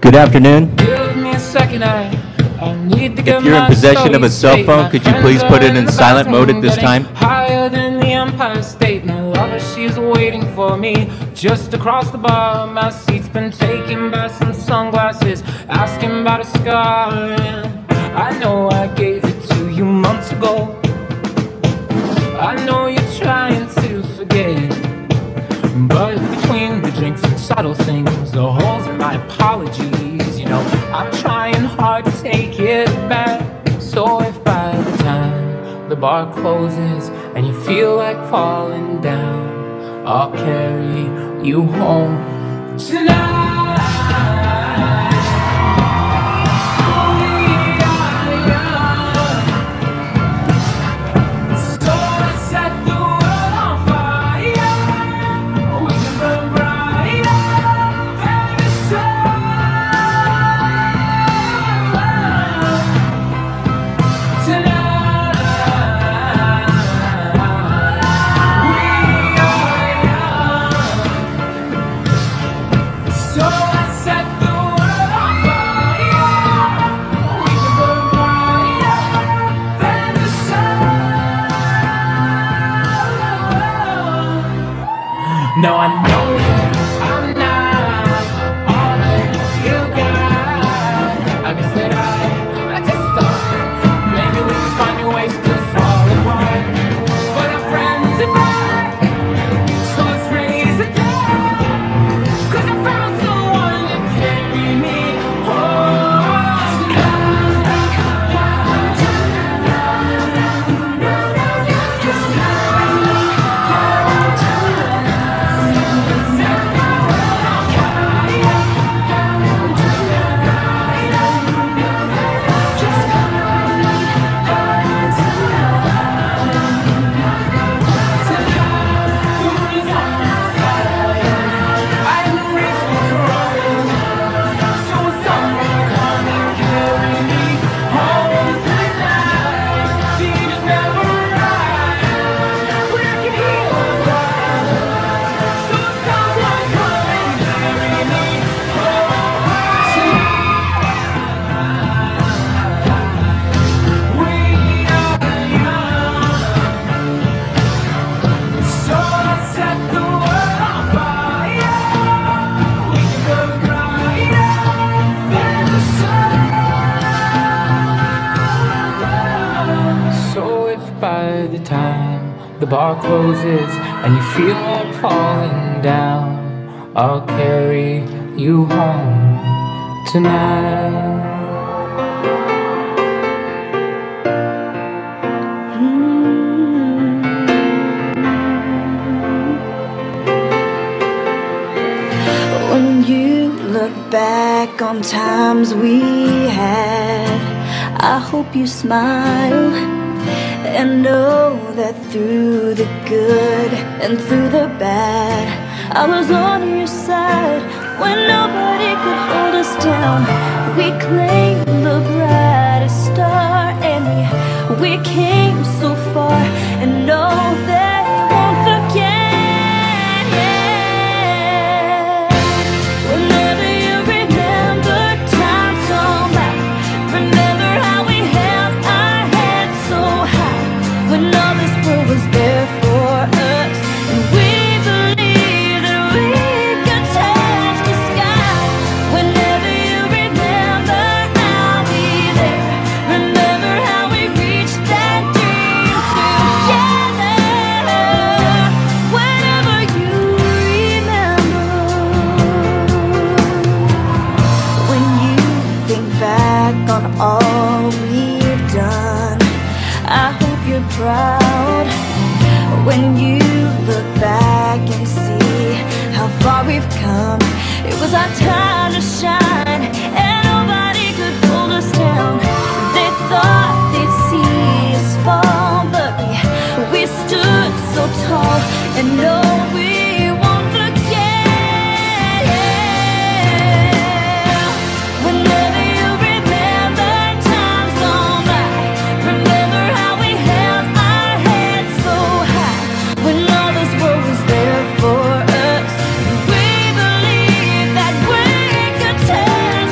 Good afternoon. Give me a second, I need to get If you're in my possession of a story cell straight. phone, My could you friends please are put it in in the silent mode bathroom at this getting time? higher than the Empire State. My lover, she's waiting for me just across the bar. My seat's been taken by some sunglasses, asking about a scar. And I know I gave it to you months ago. I know you're trying to forget, but between the drinks and subtle things, the holes in my apologies, you know, I'm trying hard to take it back. So if by the time the bar closes and you feel like falling down, I'll carry you home tonight. No, I know I'm not all that you got. I guess that I just thought maybe we could find new ways to fall apart. But our friends are back, so let's raise a glass. 'Cause I found someone to carry me home tonight. So if by the time the bar closes and you feel like falling down, I'll carry you home tonight. When you look back on times we had, I hope you smile and know that through the good and through the bad, I was on your side when nobody could hold us down. We claimed the brightest star and we came so far, and know that I won't forget. Whenever you remember times gone by, remember how we held our heads so high when all this world was there for us, and we believed that we could touch the sky. Whenever you remember, I'll be there. Remember how we reached that dream together. Whenever you remember, when you think back on all we've done, I hope you're proud. When you look back and see how far we've come, it was our time to shine, and nobody could hold us down. They thought they'd see us fall, but we stood so tall, and no, we won't forget. Whenever you remember times gone by, remember how we held our heads so high when all this world was there for us. We believed that we could touch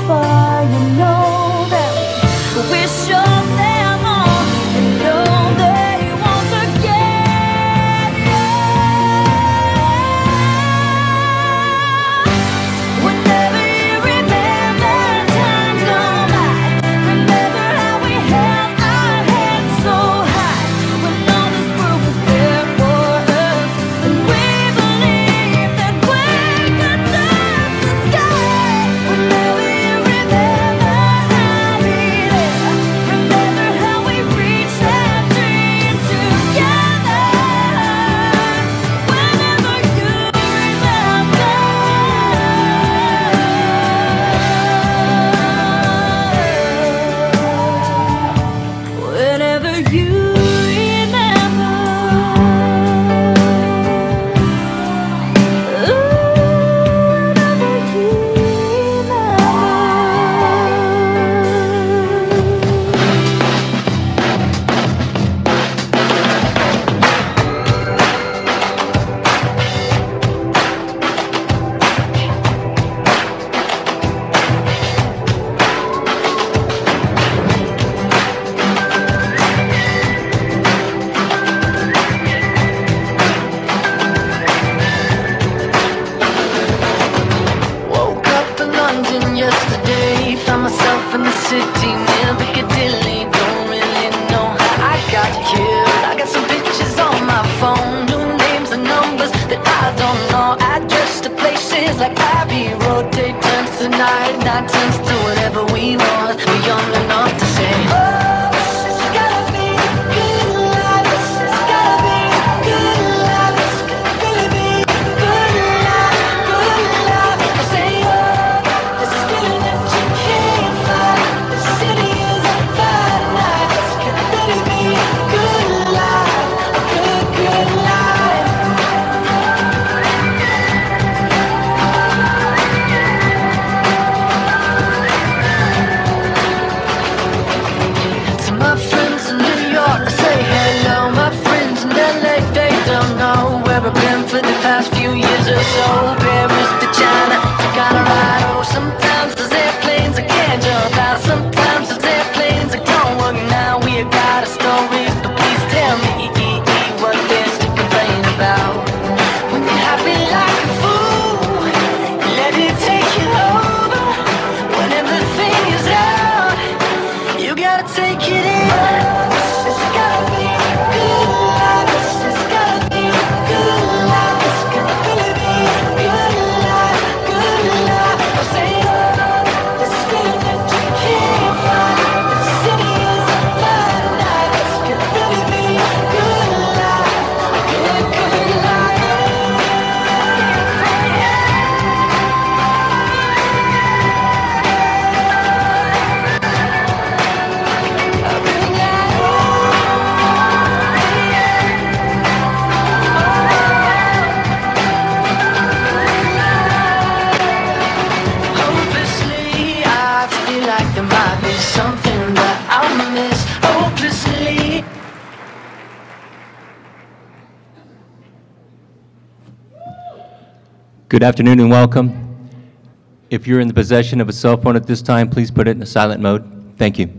far, you know that we wish on them all. You know they won't forget you. Whenever you remember times gone by, remember how we held our heads so high when all this world was there for us, and we believed that we could touch the sky. Whenever you remember, I'll be there. Remember how we reached that dream together. Whenever you remember. Whenever you remember, whenever you Woke up in London yesterday, found myself in the city near Piccadilly. Don't really know how I got here. I got some pictures on my phone, new names and numbers that I don't know. Address to places like Abbey Road. Day turns to night, night turns to whatever we want. We're young enough to say, oh, this has gotta be good life. This has gotta be good life. This could really be good life, good life. I say, oh, this feeling that you can't find. The city is a fine night. This could really be good life, a good, good life. To my friends in New York, I say hello. My friends in LA, they don't know where I've been for the past few years or so. Paris to China to Colorado. Sometimes there's airplanes I can't jump out. Sometimes there's airplanes that don't work now. We got a story, but please tell me what there's to complain about. When you're happy like a fool, let it take you over. When everything is out, you gotta take it in. This has gotta be good life. This has gotta be good life. This could really be good life, good life. I say, oh, this feeling that you can't find. The city is a fine night. This could really be good life, good, good life. Hopelessly, I feel like there might be something that I'll miss. Hopelessly. Good afternoon and welcome. If you're in the possession of a cell phone at this time, please put it in a silent mode. Thank you.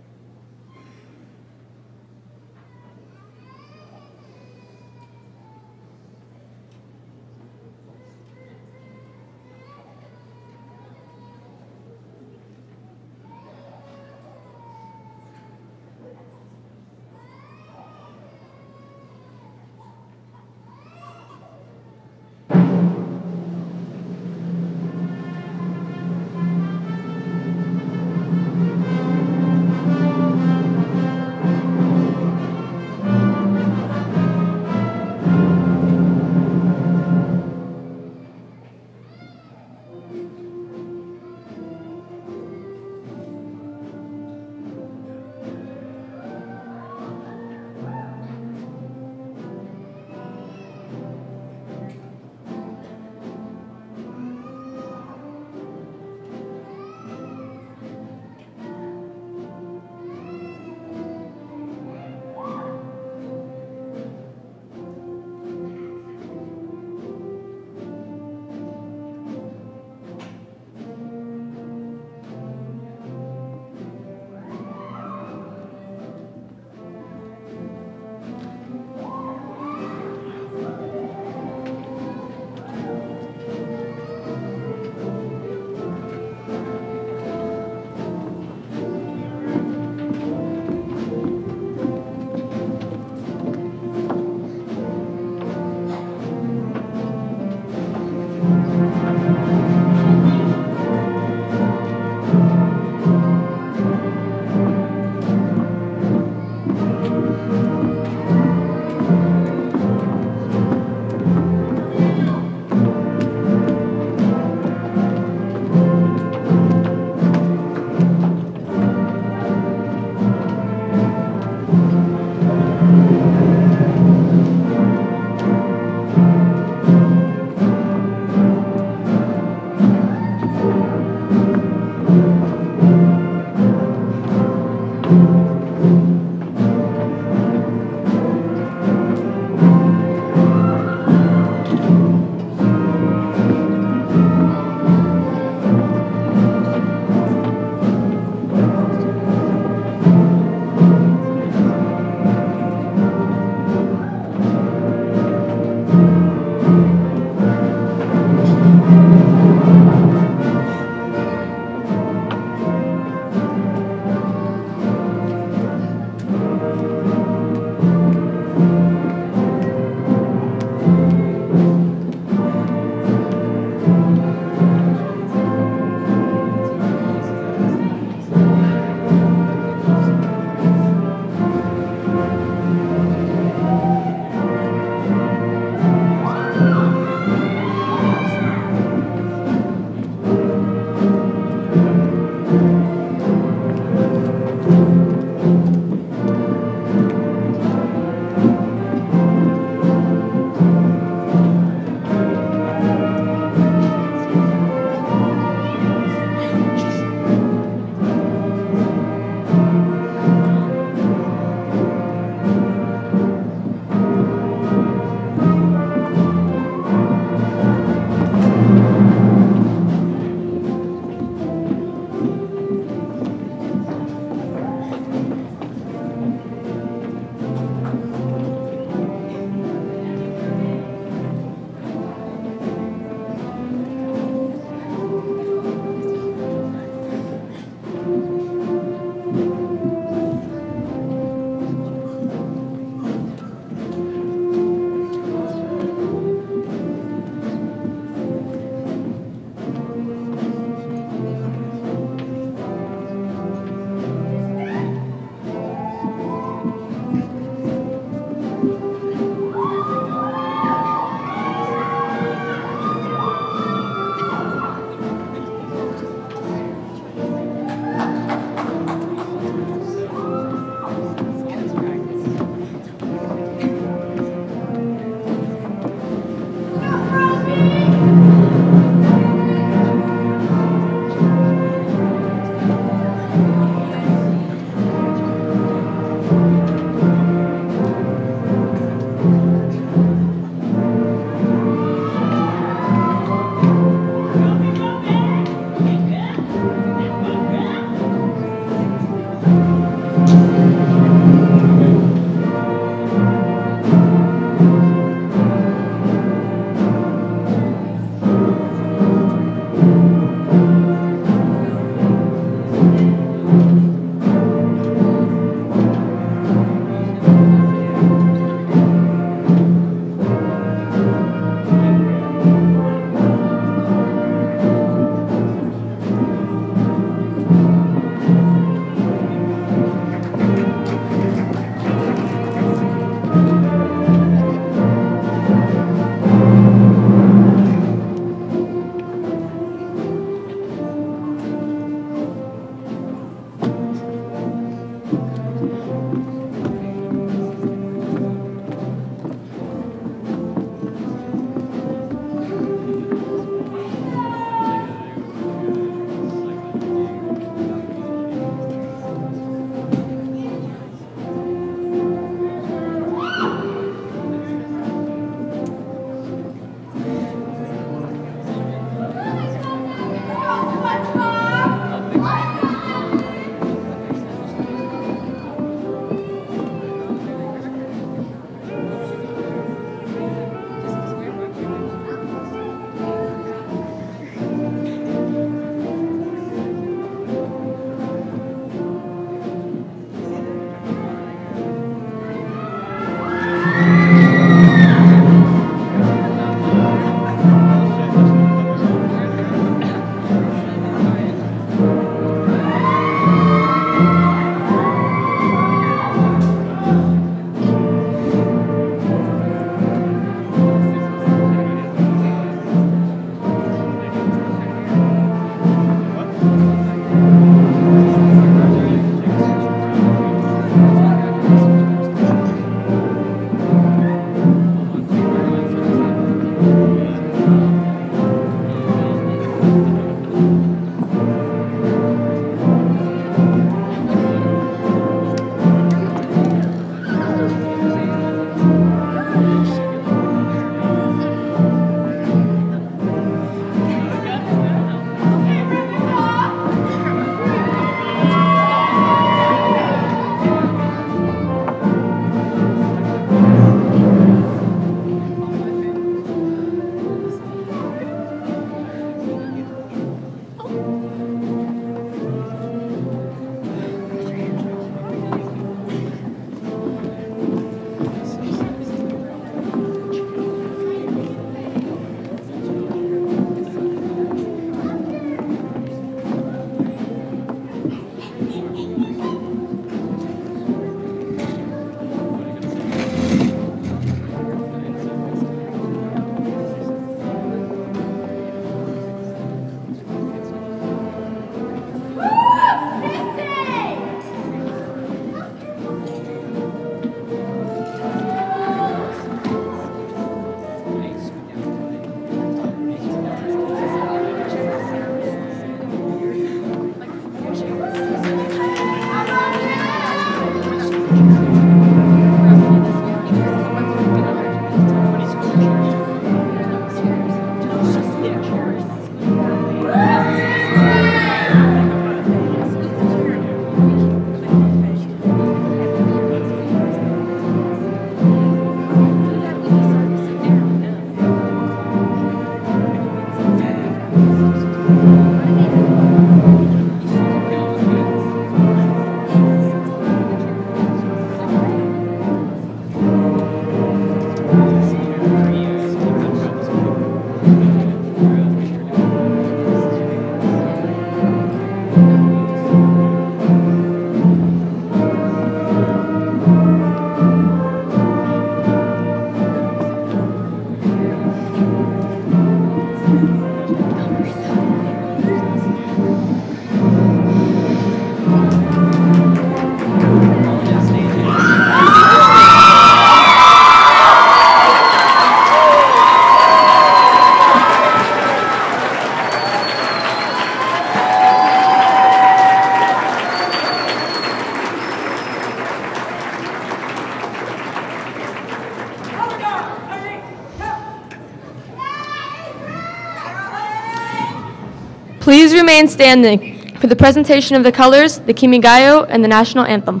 remain standing for the presentation of the colors, the Kimigayo, and the national anthem.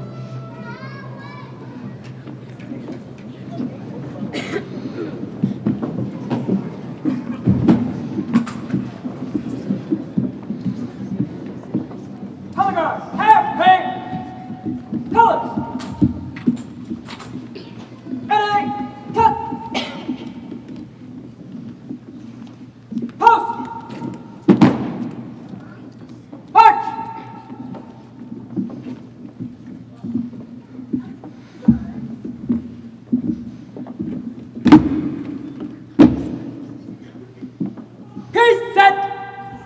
Color guard, have pink colors. Editing, cut. Post. March. Piece, set,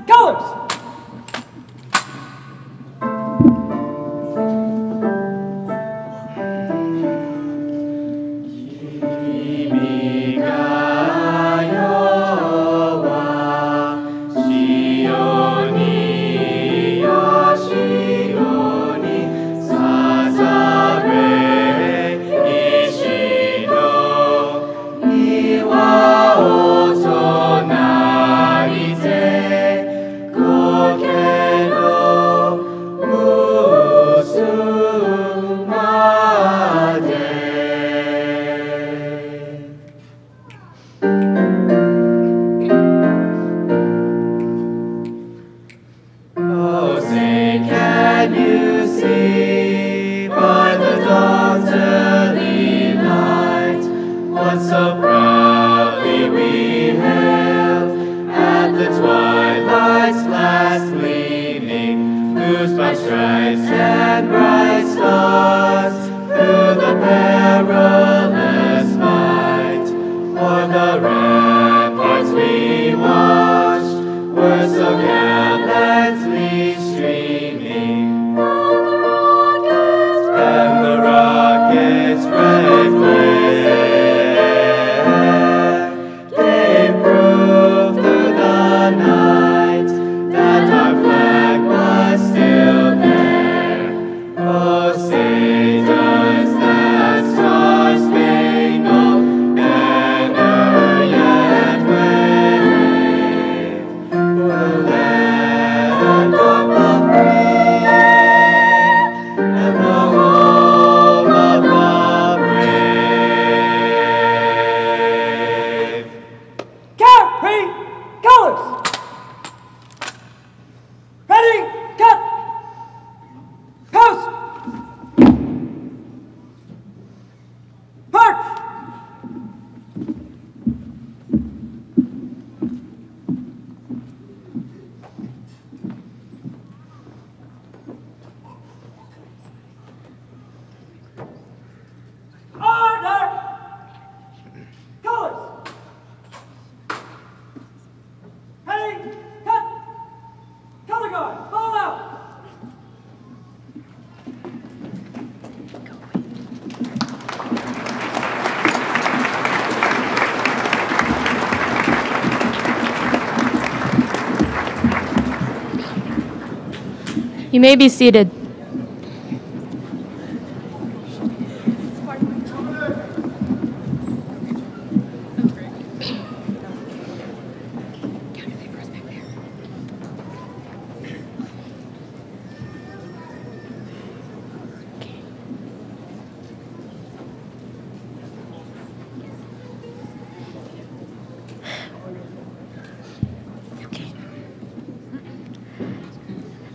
colors. You may be seated.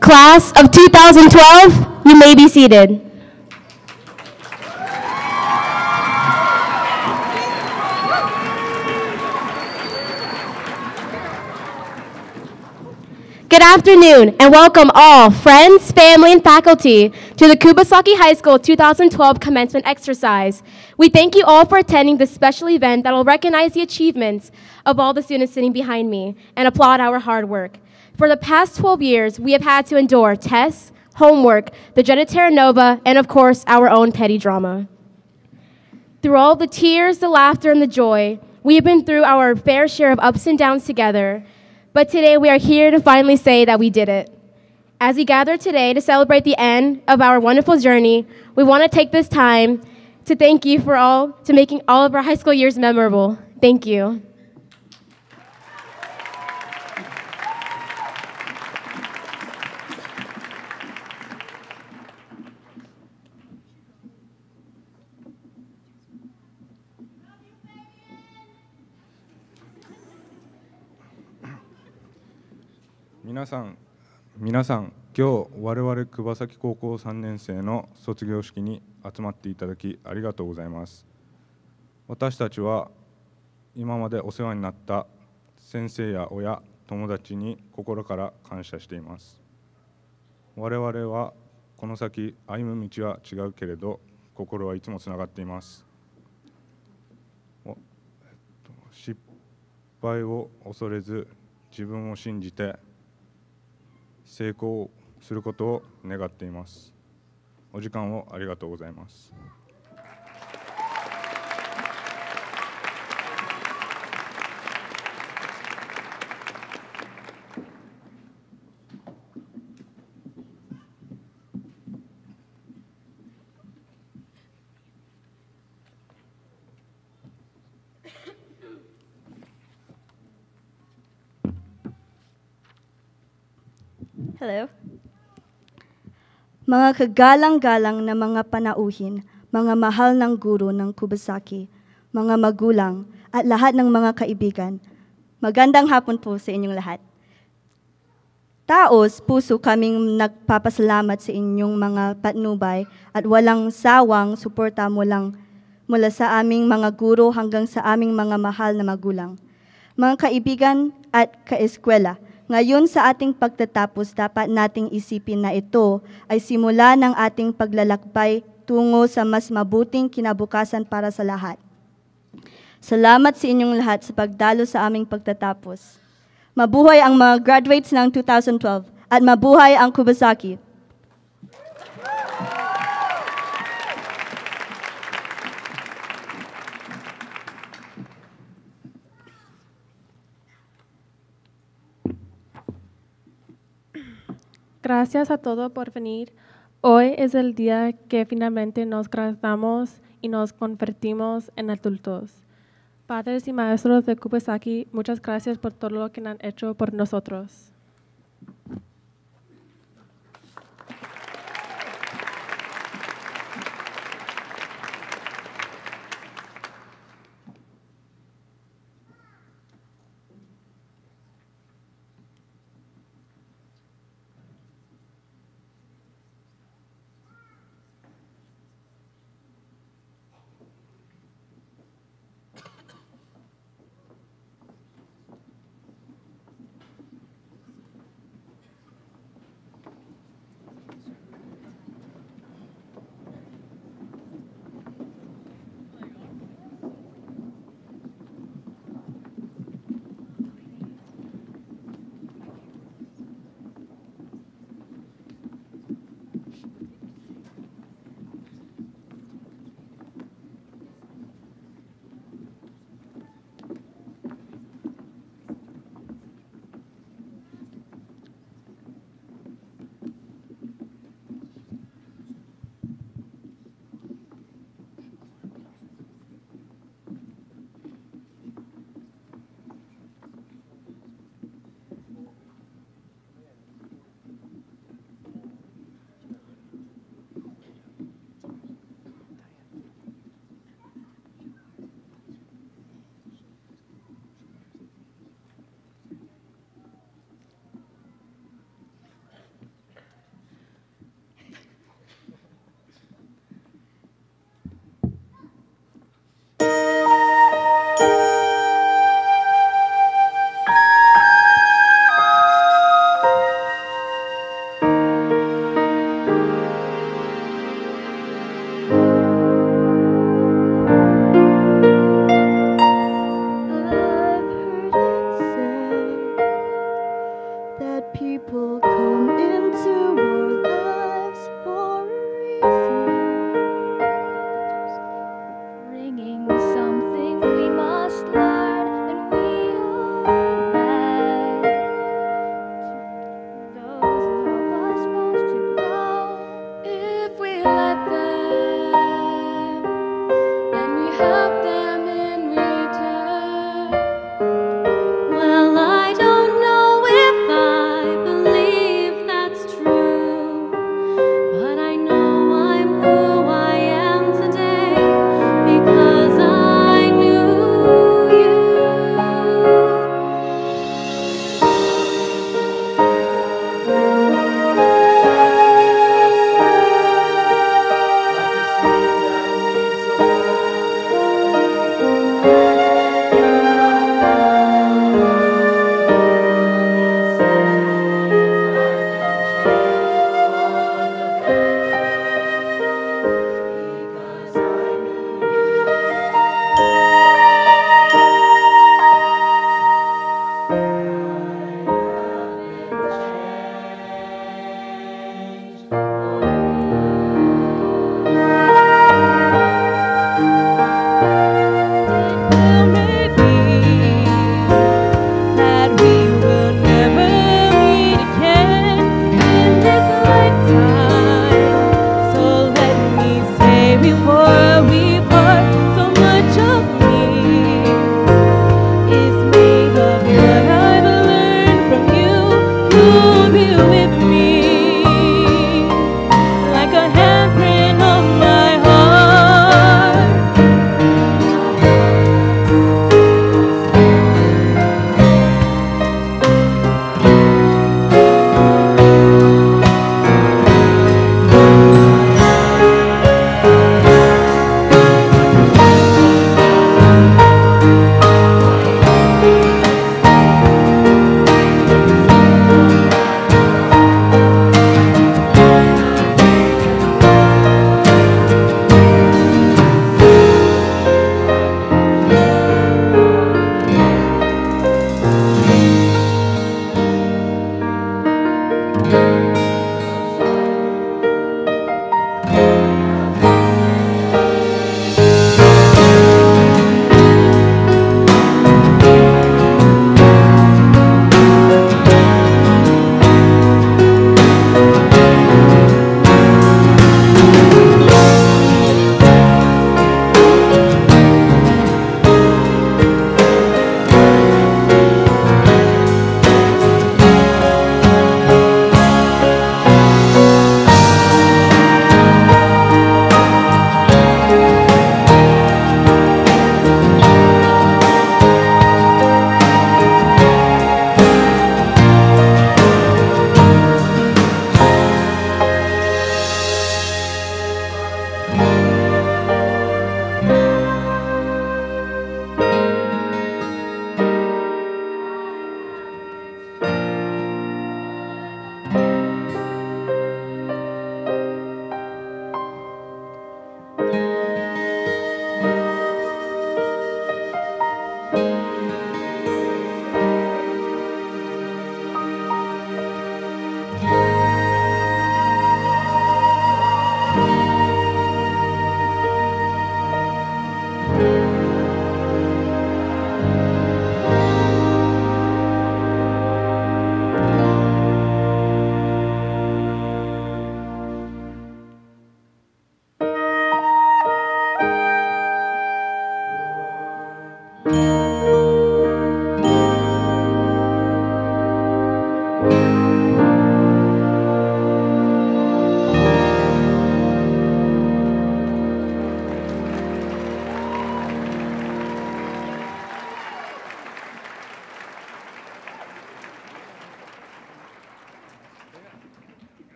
Class of 2012, you may be seated. Good afternoon and welcome all friends, family, and faculty to the Kubasaki High School 2012 commencement exercise. We thank you all for attending this special event that will recognize the achievements of all the students sitting behind me and applaud our hard work. For the past 12 years, we have had to endure tests, homework, the Jenna Terra Nova, and of course, our own petty drama. Through all the tears, the laughter, and the joy, we have been through our fair share of ups and downs together, but today we are here to finally say that we did it. As we gather today to celebrate the end of our wonderful journey, we want to take this time to thank you for making all of our high school years memorable. Thank you. 皆さん、今日我々桑崎高校3年生の卒業式に集まっていただきありがとうございます。私たちは今までお世話になった先生や親、友達に心から感謝しています。我々はこの先歩む道は違うけれど、心はいつもつながっています。失敗を恐れず、自分を信じて成功することを願っています。お時間をありがとうございます。Hello. Mga kagalang-galang na mga panauhin, mga mahal ng guro ng Kubasaki, mga magulang, at lahat ng mga kaibigan, magandang hapon po sa inyong lahat. Taos puso kaming nagpapasalamat sa inyong mga patnubay at walang sawang suporta mula sa aming mga guro hanggang sa aming mga mahal na magulang. Mga kaibigan at kaeskwela, ngayon sa ating pagtatapos, dapat nating isipin na ito ay simula ng ating paglalakbay tungo sa mas mabuting kinabukasan para sa lahat. Salamat sa inyong lahat sa pagdalo sa aming pagtatapos. Mabuhay ang mga graduates ng 2012 at mabuhay ang Kubasaki. Gracias a todos por venir. Hoy es el día que finalmente nos graduamos y nos convertimos en adultos. Padres y maestros de Kubasaki, muchas gracias por todo lo que han hecho por nosotros.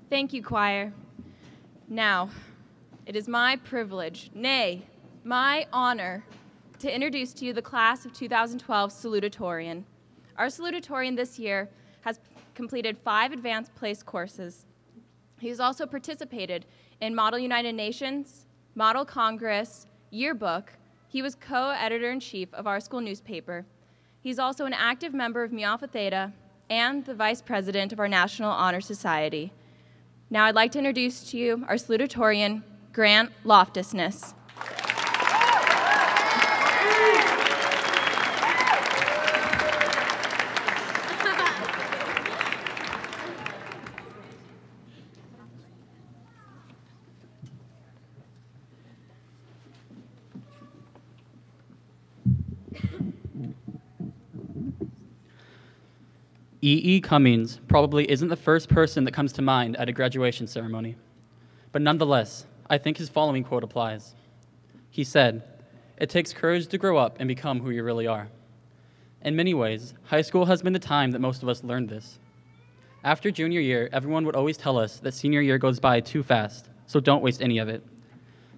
Thank you, choir. Now, it is my privilege, nay, my honor, to introduce to you the class of 2012 salutatorian. Our salutatorian this year has completed 5 advanced place courses. He has also participated in Model United Nations, Model Congress, Yearbook. He was co-editor-in-chief of our school newspaper. He's also an active member of Mu Alpha Theta and the vice president of our National Honor Society. Now I'd like to introduce to you our salutatorian, Grant Loftusness. E.E. Cummings probably isn't the first person that comes to mind at a graduation ceremony. But nonetheless, I think his following quote applies. He said, "It takes courage to grow up and become who you really are." In many ways, high school has been the time that most of us learned this. After junior year, everyone would always tell us that senior year goes by too fast, so don't waste any of it.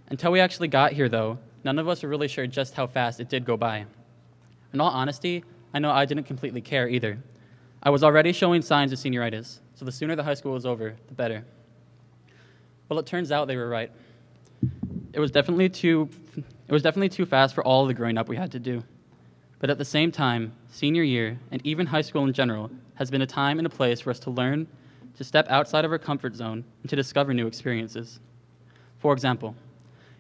Until we actually got here, though, none of us were really sure just how fast it did go by. In all honesty, I know I didn't completely care either. I was already showing signs of senioritis, so the sooner the high school was over, the better. Well, it turns out they were right. It was definitely too fast for all the growing up we had to do. But at the same time, senior year, and even high school in general, has been a time and a place for us to learn, to step outside of our comfort zone, and to discover new experiences. For example,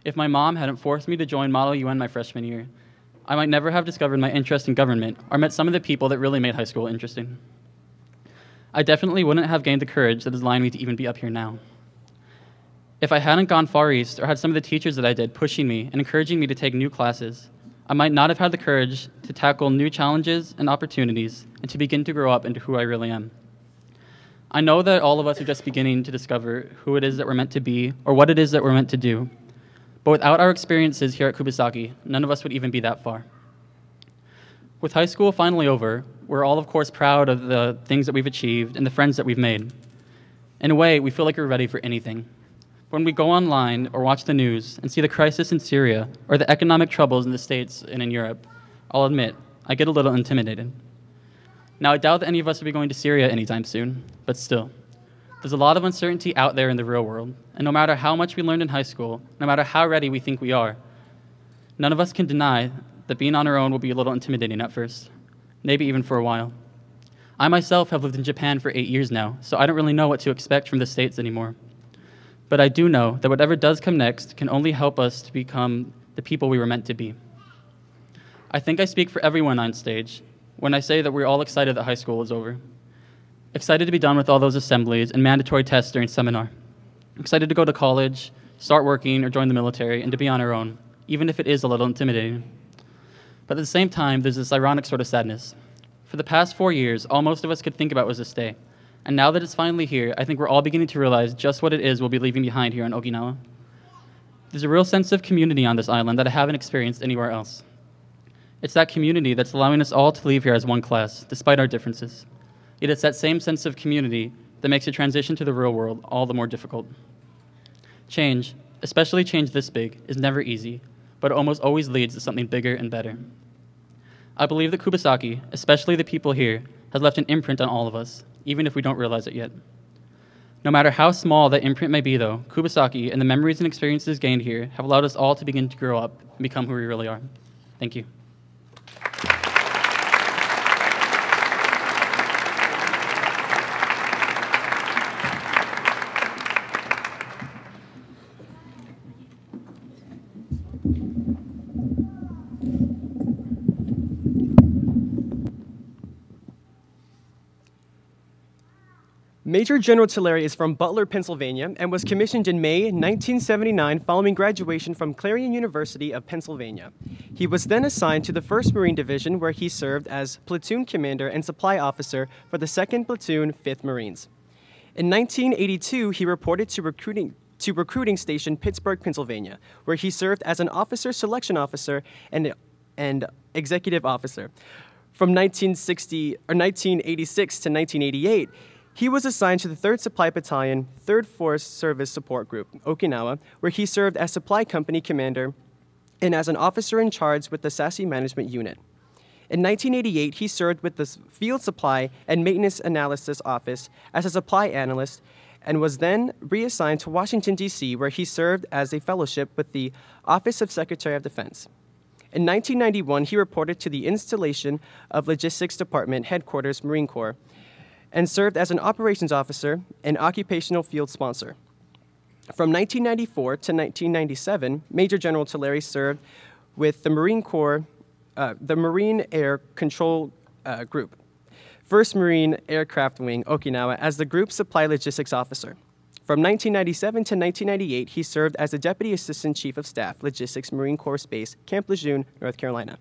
if my mom hadn't forced me to join Model UN my freshman year, I might never have discovered my interest in government or met some of the people that really made high school interesting. I definitely wouldn't have gained the courage that has allowed me to even be up here now. If I hadn't gone far east or had some of the teachers that I did pushing me and encouraging me to take new classes, I might not have had the courage to tackle new challenges and opportunities and to begin to grow up into who I really am. I know that all of us are just beginning to discover who it is that we're meant to be or what it is that we're meant to do. But without our experiences here at Kubasaki, none of us would even be that far. With high school finally over, we're all, of course, proud of the things that we've achieved and the friends that we've made. In a way, we feel like we're ready for anything. When we go online or watch the news and see the crisis in Syria or the economic troubles in the States and in Europe, I'll admit, I get a little intimidated. Now, I doubt that any of us will be going to Syria anytime soon, but still. There's a lot of uncertainty out there in the real world, and no matter how much we learned in high school, no matter how ready we think we are, none of us can deny that being on our own will be a little intimidating at first, maybe even for a while. I myself have lived in Japan for 8 years now, so I don't really know what to expect from the States anymore. But I do know that whatever does come next can only help us to become the people we were meant to be. I think I speak for everyone on stage when I say that we're all excited that high school is over. Excited to be done with all those assemblies and mandatory tests during seminar. Excited to go to college, start working, or join the military, and to be on our own, even if it is a little intimidating. But at the same time, there's this ironic sort of sadness. For the past 4 years, all most of us could think about was to stay. And now that it's finally here, I think we're all beginning to realize just what it is we'll be leaving behind here on Okinawa. There's a real sense of community on this island that I haven't experienced anywhere else. It's that community that's allowing us all to leave here as one class, despite our differences. Yet it's that same sense of community that makes a transition to the real world all the more difficult. Change, especially change this big, is never easy, but it almost always leads to something bigger and better. I believe that Kubasaki, especially the people here, has left an imprint on all of us, even if we don't realize it yet. No matter how small that imprint may be, though, Kubasaki and the memories and experiences gained here have allowed us all to begin to grow up and become who we really are. Thank you. Major General Tulare is from Butler, Pennsylvania, and was commissioned in May 1979 following graduation from Clarion University of Pennsylvania. He was then assigned to the 1st Marine Division, where he served as platoon commander and supply officer for the 2nd Platoon, 5th Marines. In 1982, he reported to recruiting station Pittsburgh, Pennsylvania, where he served as an officer selection officer and executive officer. From 1986 to 1988, He was assigned to the 3rd Supply Battalion, 3rd Force Service Support Group, Okinawa, where he served as supply company commander and as an officer in charge with the SASE Management Unit. In 1988, he served with the Field Supply and Maintenance Analysis Office as a supply analyst and was then reassigned to Washington, D.C., where he served as a fellowship with the Office of Secretary of Defense. In 1991, he reported to the Installation of Logistics Department, Headquarters, Marine Corps, and served as an operations officer and occupational field sponsor. From 1994 to 1997, Major General Tulare served with the Marine Corps, the Marine Air Control Group, 1st Marine Aircraft Wing, Okinawa, as the Group Supply Logistics Officer. From 1997 to 1998, he served as the Deputy Assistant Chief of Staff, Logistics, Marine Corps Base, Camp Lejeune, North Carolina.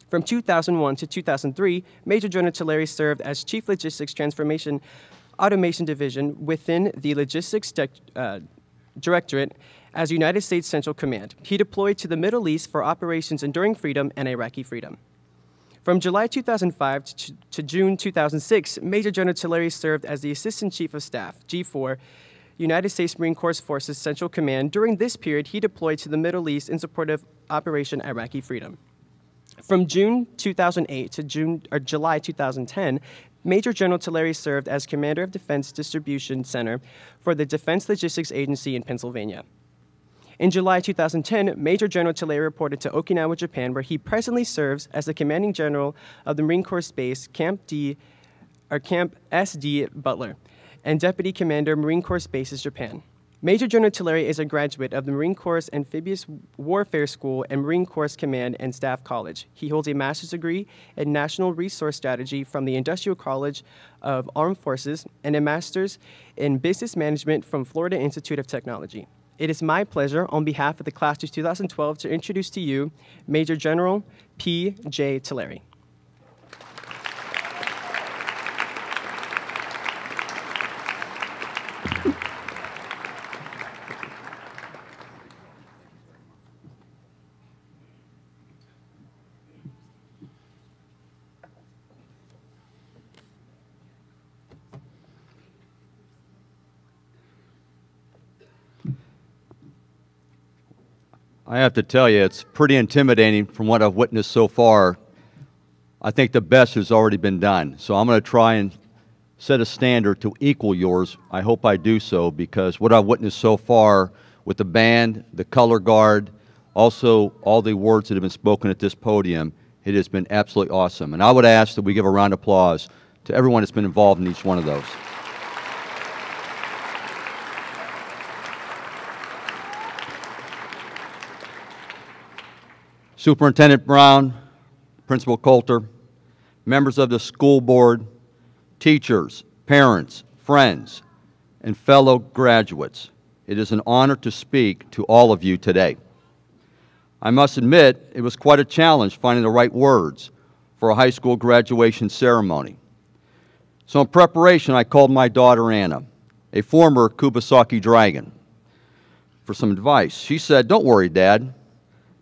From 2001 to 2003, Major General Tulare served as Chief Logistics Transformation Automation Division within the Logistics Directorate as United States Central Command. He deployed to the Middle East for Operations Enduring Freedom and Iraqi Freedom. From July 2005 to June 2006, Major General Tulare served as the Assistant Chief of Staff, G4, United States Marine Corps Forces Central Command. During this period, he deployed to the Middle East in support of Operation Iraqi Freedom. From June 2008 to July 2010, Major General Tulare served as Commander of Defense Distribution Center for the Defense Logistics Agency in Pennsylvania. In July 2010, Major General Tulare reported to Okinawa, Japan, where he presently serves as the Commanding General of the Marine Corps Base, Camp SD Butler, and Deputy Commander, Marine Corps Bases, Japan. Major General Tulare is a graduate of the Marine Corps Amphibious Warfare School and Marine Corps Command and Staff College. He holds a master's degree in National Resource Strategy from the Industrial College of Armed Forces and a master's in Business Management from Florida Institute of Technology. It is my pleasure, on behalf of the Class of 2012, to introduce to you Major General P. J. Tulare. I have to tell you, it's pretty intimidating from what I've witnessed so far. I think the best has already been done. So I'm going to try and set a standard to equal yours. I hope I do so, because what I've witnessed so far with the band, the color guard, also all the words that have been spoken at this podium, it has been absolutely awesome. And I would ask that we give a round of applause to everyone that's been involved in each one of those. Superintendent Brown, Principal Coulter, members of the school board, teachers, parents, friends, and fellow graduates, it is an honor to speak to all of you today. I must admit, it was quite a challenge finding the right words for a high school graduation ceremony. So in preparation, I called my daughter Anna, a former Kubasaki Dragon, for some advice. She said, "Don't worry, Dad.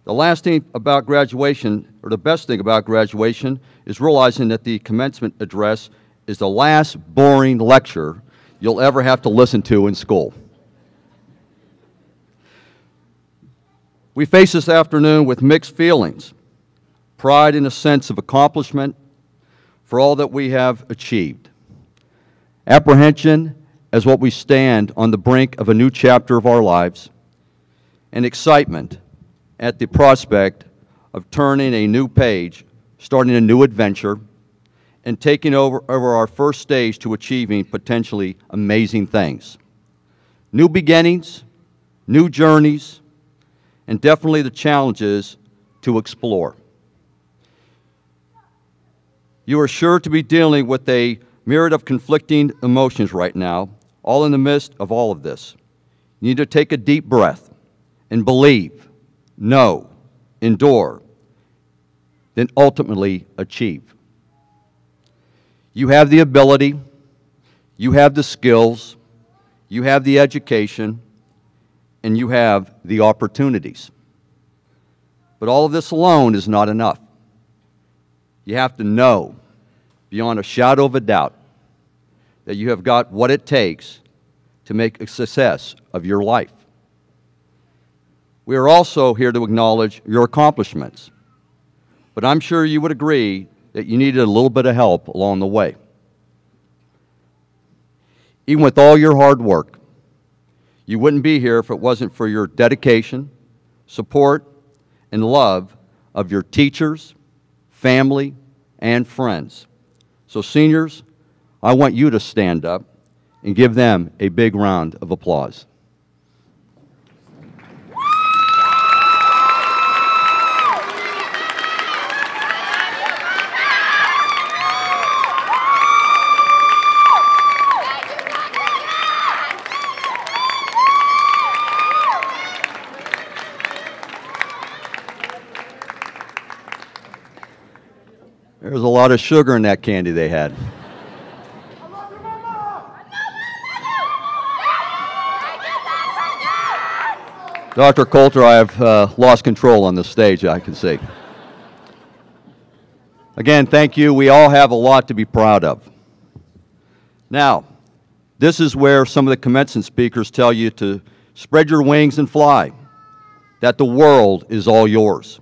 The last thing about graduation, or the best thing about graduation, is realizing that the commencement address is the last boring lecture you'll ever have to listen to in school." We face this afternoon with mixed feelings, pride in a sense of accomplishment for all that we have achieved, apprehension as what we stand on the brink of a new chapter of our lives, and excitement at the prospect of turning a new page, starting a new adventure, and taking over our first stage to achieving potentially amazing things. New beginnings, new journeys, and definitely the challenges to explore. You are sure to be dealing with a myriad of conflicting emotions right now, all in the midst of all of this. You need to take a deep breath and believe, know, endure, then ultimately achieve. You have the ability, you have the skills, you have the education, and you have the opportunities. But all of this alone is not enough. You have to know, beyond a shadow of a doubt, that you have got what it takes to make a success of your life. We are also here to acknowledge your accomplishments, but I'm sure you would agree that you needed a little bit of help along the way. Even with all your hard work, you wouldn't be here if it wasn't for your dedication, support, and love of your teachers, family, and friends. So seniors, I want you to stand up and give them a big round of applause. There's a lot of sugar in that candy they had. Dr. Coulter, I have lost control on the stage, I can see. Again, thank you. We all have a lot to be proud of. Now, this is where some of the commencement speakers tell you to spread your wings and fly, that the world is all yours.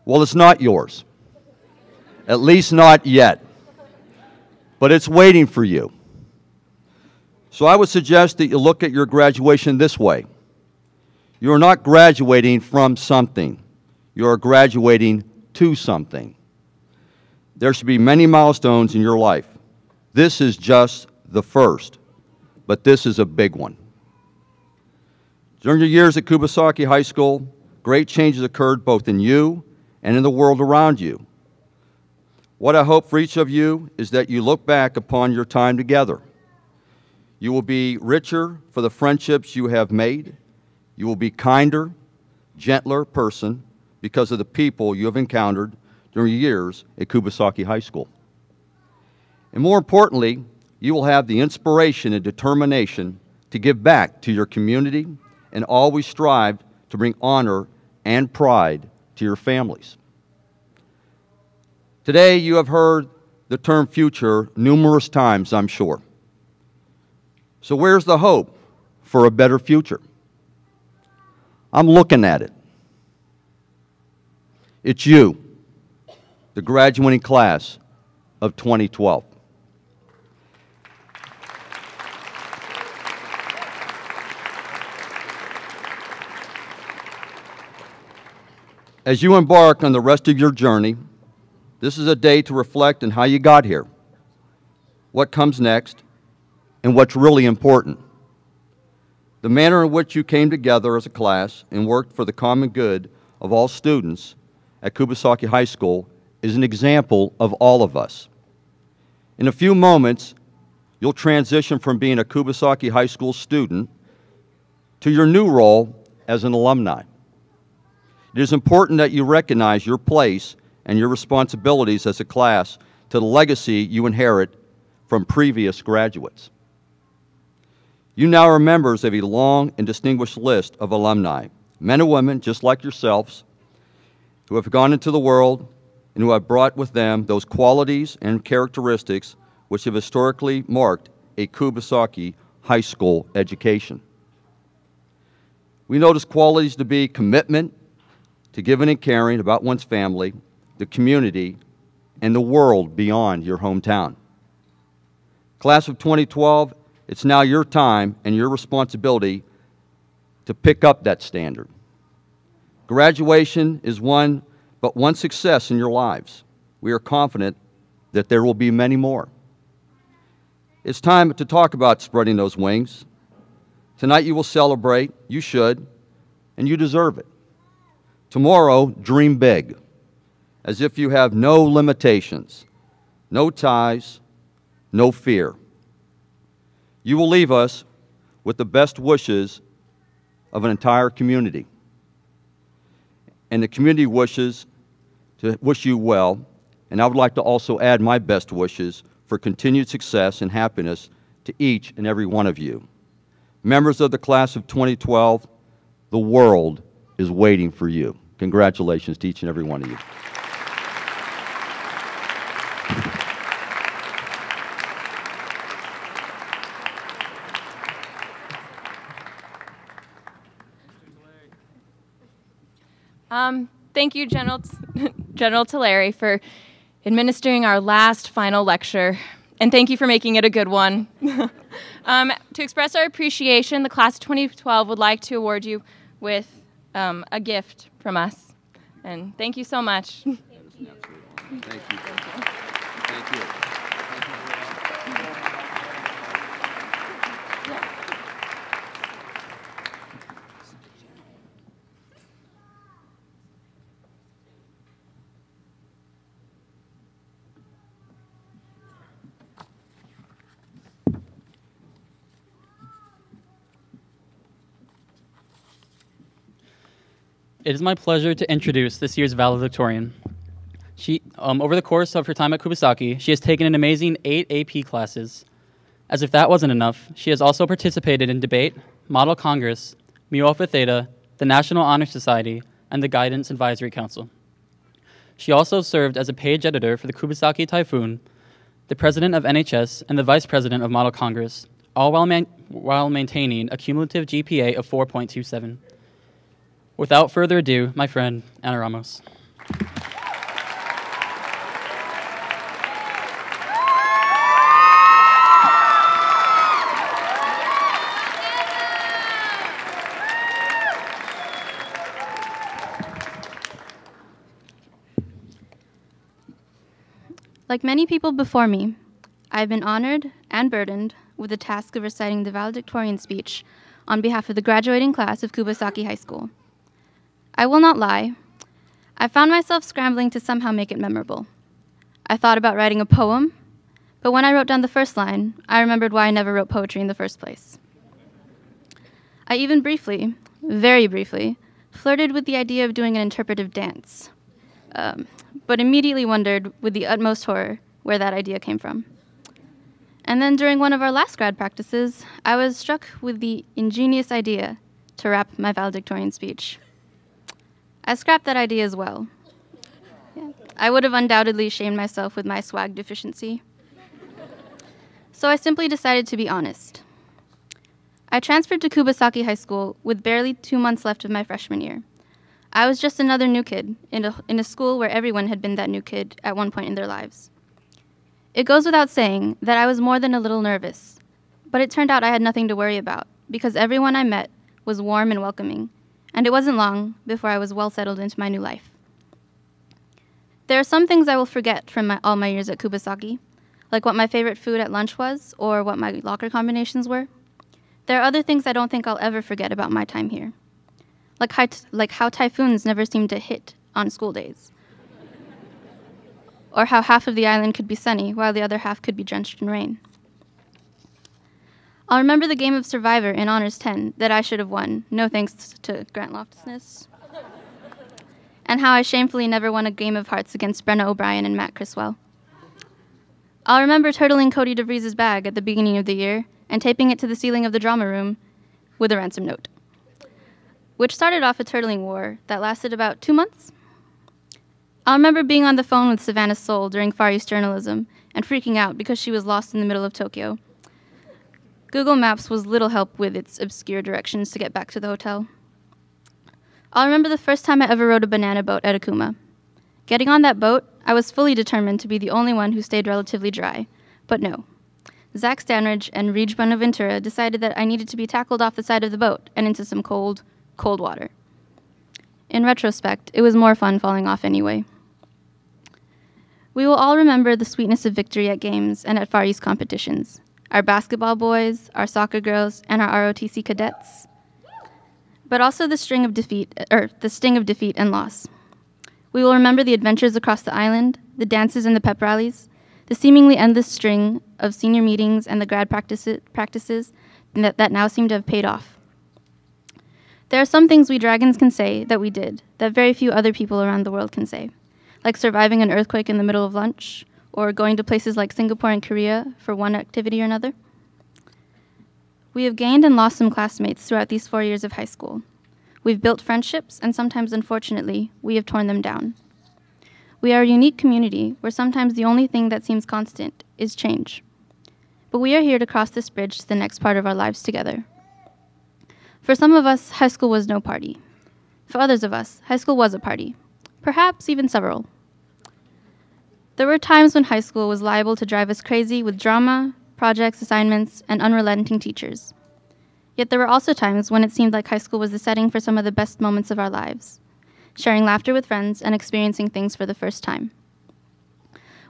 Well, it's not yours. At least not yet. But it's waiting for you. So I would suggest that you look at your graduation this way. You are not graduating from something. You are graduating to something. There should be many milestones in your life. This is just the first, but this is a big one. During your years at Kubasaki High School, great changes occurred both in you and in the world around you. What I hope for each of you is that you look back upon your time together. You will be richer for the friendships you have made. You will be kinder, gentler person because of the people you have encountered during your years at Kubasaki High School. And more importantly, you will have the inspiration and determination to give back to your community and always strive to bring honor and pride to your families. Today, you have heard the term future numerous times, I'm sure. So where's the hope for a better future? I'm looking at it. It's you, the graduating class of 2012. As you embark on the rest of your journey, this is a day to reflect on how you got here, what comes next, and what's really important. The manner in which you came together as a class and worked for the common good of all students at Kubasaki High School is an example of all of us. In a few moments, you'll transition from being a Kubasaki High School student to your new role as an alumni. It is important that you recognize your place and your responsibilities as a class to the legacy you inherit from previous graduates. You now are members of a long and distinguished list of alumni, men and women just like yourselves, who have gone into the world and who have brought with them those qualities and characteristics which have historically marked a Kubasaki High School education. We know those qualities to be commitment, to giving and caring about one's family, the community, and the world beyond your hometown. Class of 2012, it's now your time and your responsibility to pick up that standard. Graduation is but one success in your lives. We are confident that there will be many more. It's time to talk about spreading those wings. Tonight you will celebrate, you should, and you deserve it. Tomorrow, dream big, as if you have no limitations, no ties, no fear. You will leave us with the best wishes of an entire community. And the community wishes to wish you well, and I would like to also add my best wishes for continued success and happiness to each and every one of you. Members of the class of 2012, the world is waiting for you. Congratulations to each and every one of you. Thank you, General Tulare, for administering our last final lecture. And thank you for making it a good one. To express our appreciation, the class of 2012 would like to award you with a gift from us. And thank you so much. Thank you. Thank you. Thank you. It is my pleasure to introduce this year's valedictorian. Over the course of her time at Kubasaki, she has taken an amazing 8 AP classes. As if that wasn't enough, she has also participated in debate, Model Congress, Mu Alpha Theta, the National Honor Society, and the Guidance Advisory Council. She also served as a page editor for the Kubasaki Typhoon, the president of NHS, and the vice president of Model Congress, all while maintaining a cumulative GPA of 4.27. Without further ado, my friend, Ana Ramos. Like many people before me, I have been honored and burdened with the task of reciting the valedictorian speech on behalf of the graduating class of Kubasaki High School. I will not lie, I found myself scrambling to somehow make it memorable. I thought about writing a poem, but when I wrote down the first line, I remembered why I never wrote poetry in the first place. I even briefly, very briefly, flirted with the idea of doing an interpretive dance, but immediately wondered with the utmost horror where that idea came from. And then during one of our last grad practices, I was struck with the ingenious idea to rap my valedictorian speech. I scrapped that idea as well. Yeah. I would have undoubtedly shamed myself with my swag deficiency. So I simply decided to be honest. I transferred to Kubasaki High School with barely 2 months left of my freshman year. I was just another new kid in a school where everyone had been that new kid at one point in their lives. It goes without saying that I was more than a little nervous, but it turned out I had nothing to worry about because everyone I met was warm and welcoming, and it wasn't long before I was well settled into my new life. There are some things I will forget from all my years at Kubasaki, like what my favorite food at lunch was or what my locker combinations were. There are other things I don't think I'll ever forget about my time here, like how typhoons never seemed to hit on school days, or how half of the island could be sunny while the other half could be drenched in rain. I'll remember the game of Survivor in Honors 10 that I should have won, no thanks to Grant Loftusness, and how I shamefully never won a game of Hearts against Brenna O'Brien and Matt Criswell. I'll remember turtling Cody DeVries' bag at the beginning of the year and taping it to the ceiling of the drama room with a ransom note, which started off a turtling war that lasted about 2 months. I'll remember being on the phone with Savannah Soul during Far East Journalism and freaking out because she was lost in the middle of Tokyo. Google Maps was little help with its obscure directions to get back to the hotel. I'll remember the first time I ever rode a banana boat at Akuma. Getting on that boat, I was fully determined to be the only one who stayed relatively dry, but no. Zach Stanridge and Reg Bonaventura decided that I needed to be tackled off the side of the boat and into some cold, cold water. In retrospect, it was more fun falling off anyway. We will all remember the sweetness of victory at games and at Far East competitions. Our basketball boys, our soccer girls, and our ROTC cadets, but also the sting of defeat and loss. We will remember the adventures across the island, the dances and the pep rallies, the seemingly endless string of senior meetings and the grad practices that now seem to have paid off. There are some things we dragons can say that we did that very few other people around the world can say, like surviving an earthquake in the middle of lunch, or going to places like Singapore and Korea for one activity or another. We have gained and lost some classmates throughout these 4 years of high school. We've built friendships, and sometimes, unfortunately, we have torn them down. We are a unique community where sometimes the only thing that seems constant is change. But we are here to cross this bridge to the next part of our lives together. For some of us, high school was no party. For others of us, high school was a party, perhaps even several. There were times when high school was liable to drive us crazy with drama, projects, assignments, and unrelenting teachers. Yet there were also times when it seemed like high school was the setting for some of the best moments of our lives, sharing laughter with friends and experiencing things for the first time.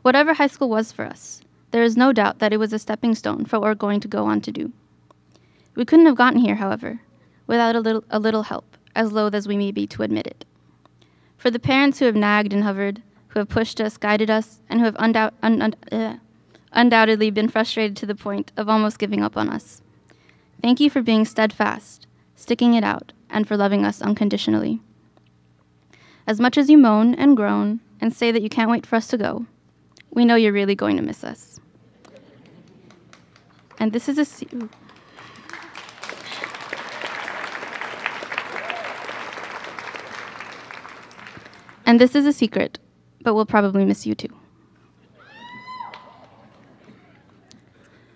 Whatever high school was for us, there is no doubt that it was a stepping stone for what we're going to go on to do. We couldn't have gotten here, however, without a little help, as loath as we may be to admit it. For the parents who have nagged and hovered, who have pushed us, guided us, and who have undoubtedly been frustrated to the point of almost giving up on us. Thank you for being steadfast, sticking it out, and for loving us unconditionally. As much as you moan and groan and say that you can't wait for us to go, we know you're really going to miss us. And this is a secret, but we'll probably miss you too.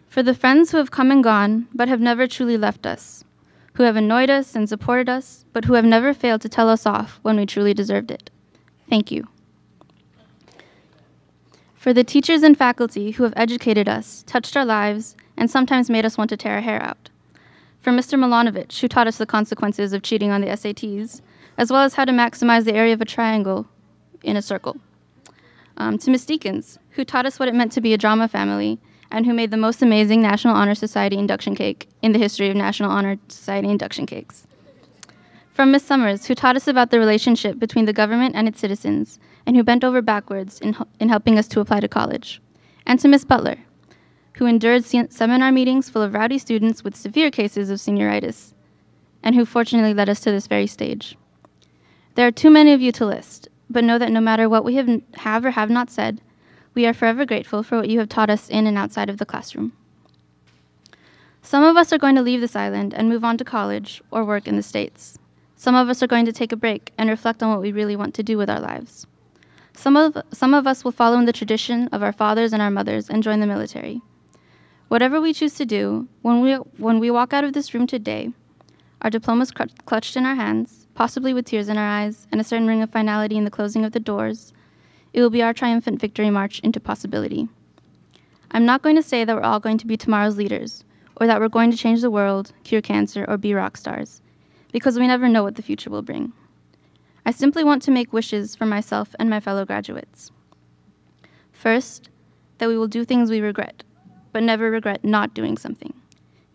For the friends who have come and gone, but have never truly left us, who have annoyed us and supported us, but who have never failed to tell us off when we truly deserved it, thank you. For the teachers and faculty who have educated us, touched our lives, and sometimes made us want to tear our hair out. For Mr. Milanovic, who taught us the consequences of cheating on the SATs, as well as how to maximize the area of a triangle in a circle. To Ms. Deakins, who taught us what it meant to be a drama family, and who made the most amazing National Honor Society induction cake in the history of National Honor Society induction cakes. From Ms. Summers, who taught us about the relationship between the government and its citizens, and who bent over backwards in helping us to apply to college. And to Ms. Butler, who endured seminar meetings full of rowdy students with severe cases of senioritis, and who fortunately led us to this very stage. There are too many of you to list, but know that no matter what we have or have not said, we are forever grateful for what you have taught us in and outside of the classroom. Some of us are going to leave this island and move on to college or work in the States. Some of us are going to take a break and reflect on what we really want to do with our lives. Some of us will follow in the tradition of our fathers and our mothers and join the military. Whatever we choose to do, when we walk out of this room today, our diplomas clutched in our hands, possibly with tears in our eyes and a certain ring of finality in the closing of the doors, it will be our triumphant victory march into possibility. I'm not going to say that we're all going to be tomorrow's leaders, or that we're going to change the world, cure cancer, or be rock stars, because we never know what the future will bring. I simply want to make wishes for myself and my fellow graduates. First, that we will do things we regret, but never regret not doing something,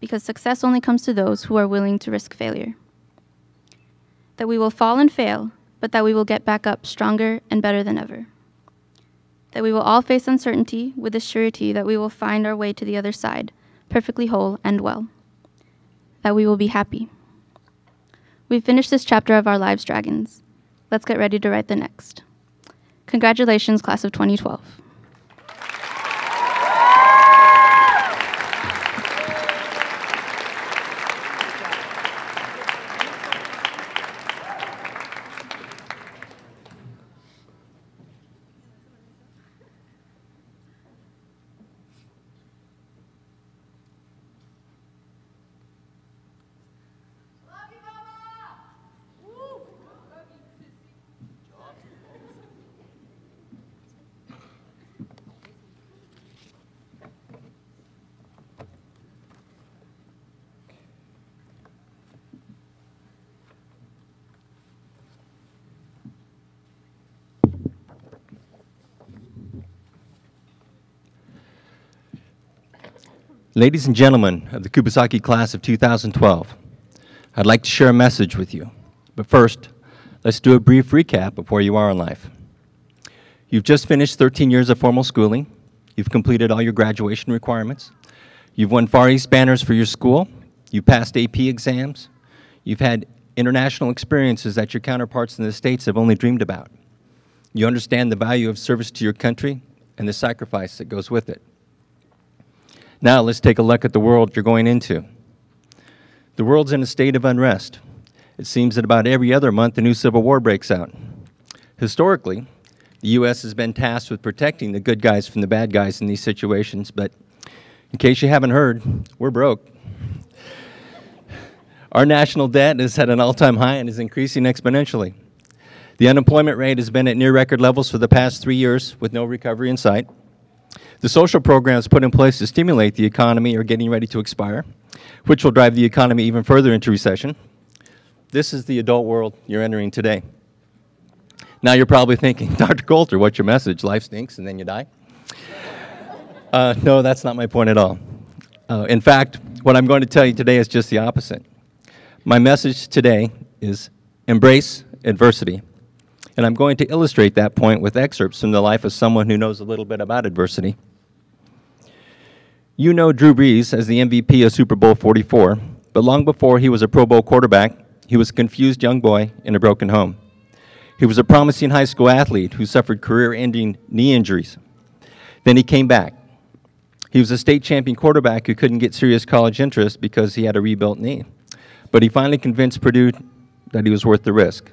because success only comes to those who are willing to risk failure. That we will fall and fail, but that we will get back up stronger and better than ever. That we will all face uncertainty with the surety that we will find our way to the other side, perfectly whole and well. That we will be happy. We've finished this chapter of our lives, dragons. Let's get ready to write the next. Congratulations, class of 2012. Ladies and gentlemen of the Kubasaki class of 2012, I'd like to share a message with you. But first, let's do a brief recap of where you are in life. You've just finished 13 years of formal schooling. You've completed all your graduation requirements. You've won Far East banners for your school. You've passed AP exams. You've had international experiences that your counterparts in the States have only dreamed about. You understand the value of service to your country and the sacrifice that goes with it. Now let's take a look at the world you're going into. The world's in a state of unrest. It seems that about every other month a new civil war breaks out. Historically, the U.S. has been tasked with protecting the good guys from the bad guys in these situations, but in case you haven't heard, we're broke. Our national debt is at an all-time high and is increasing exponentially. The unemployment rate has been at near record levels for the past 3 years with no recovery in sight. The social programs put in place to stimulate the economy are getting ready to expire, which will drive the economy even further into recession. This is the adult world you're entering today. Now you're probably thinking, Dr. Coulter, what's your message? Life stinks and then you die? No, that's not my point at all. In fact, what I'm going to tell you today is just the opposite. My message today is embrace adversity. And I'm going to illustrate that point with excerpts from the life of someone who knows a little bit about adversity. You know Drew Brees as the MVP of Super Bowl 44, but long before he was a Pro Bowl quarterback, he was a confused young boy in a broken home. He was a promising high school athlete who suffered career-ending knee injuries. Then he came back. He was a state champion quarterback who couldn't get serious college interest because he had a rebuilt knee. But he finally convinced Purdue that he was worth the risk.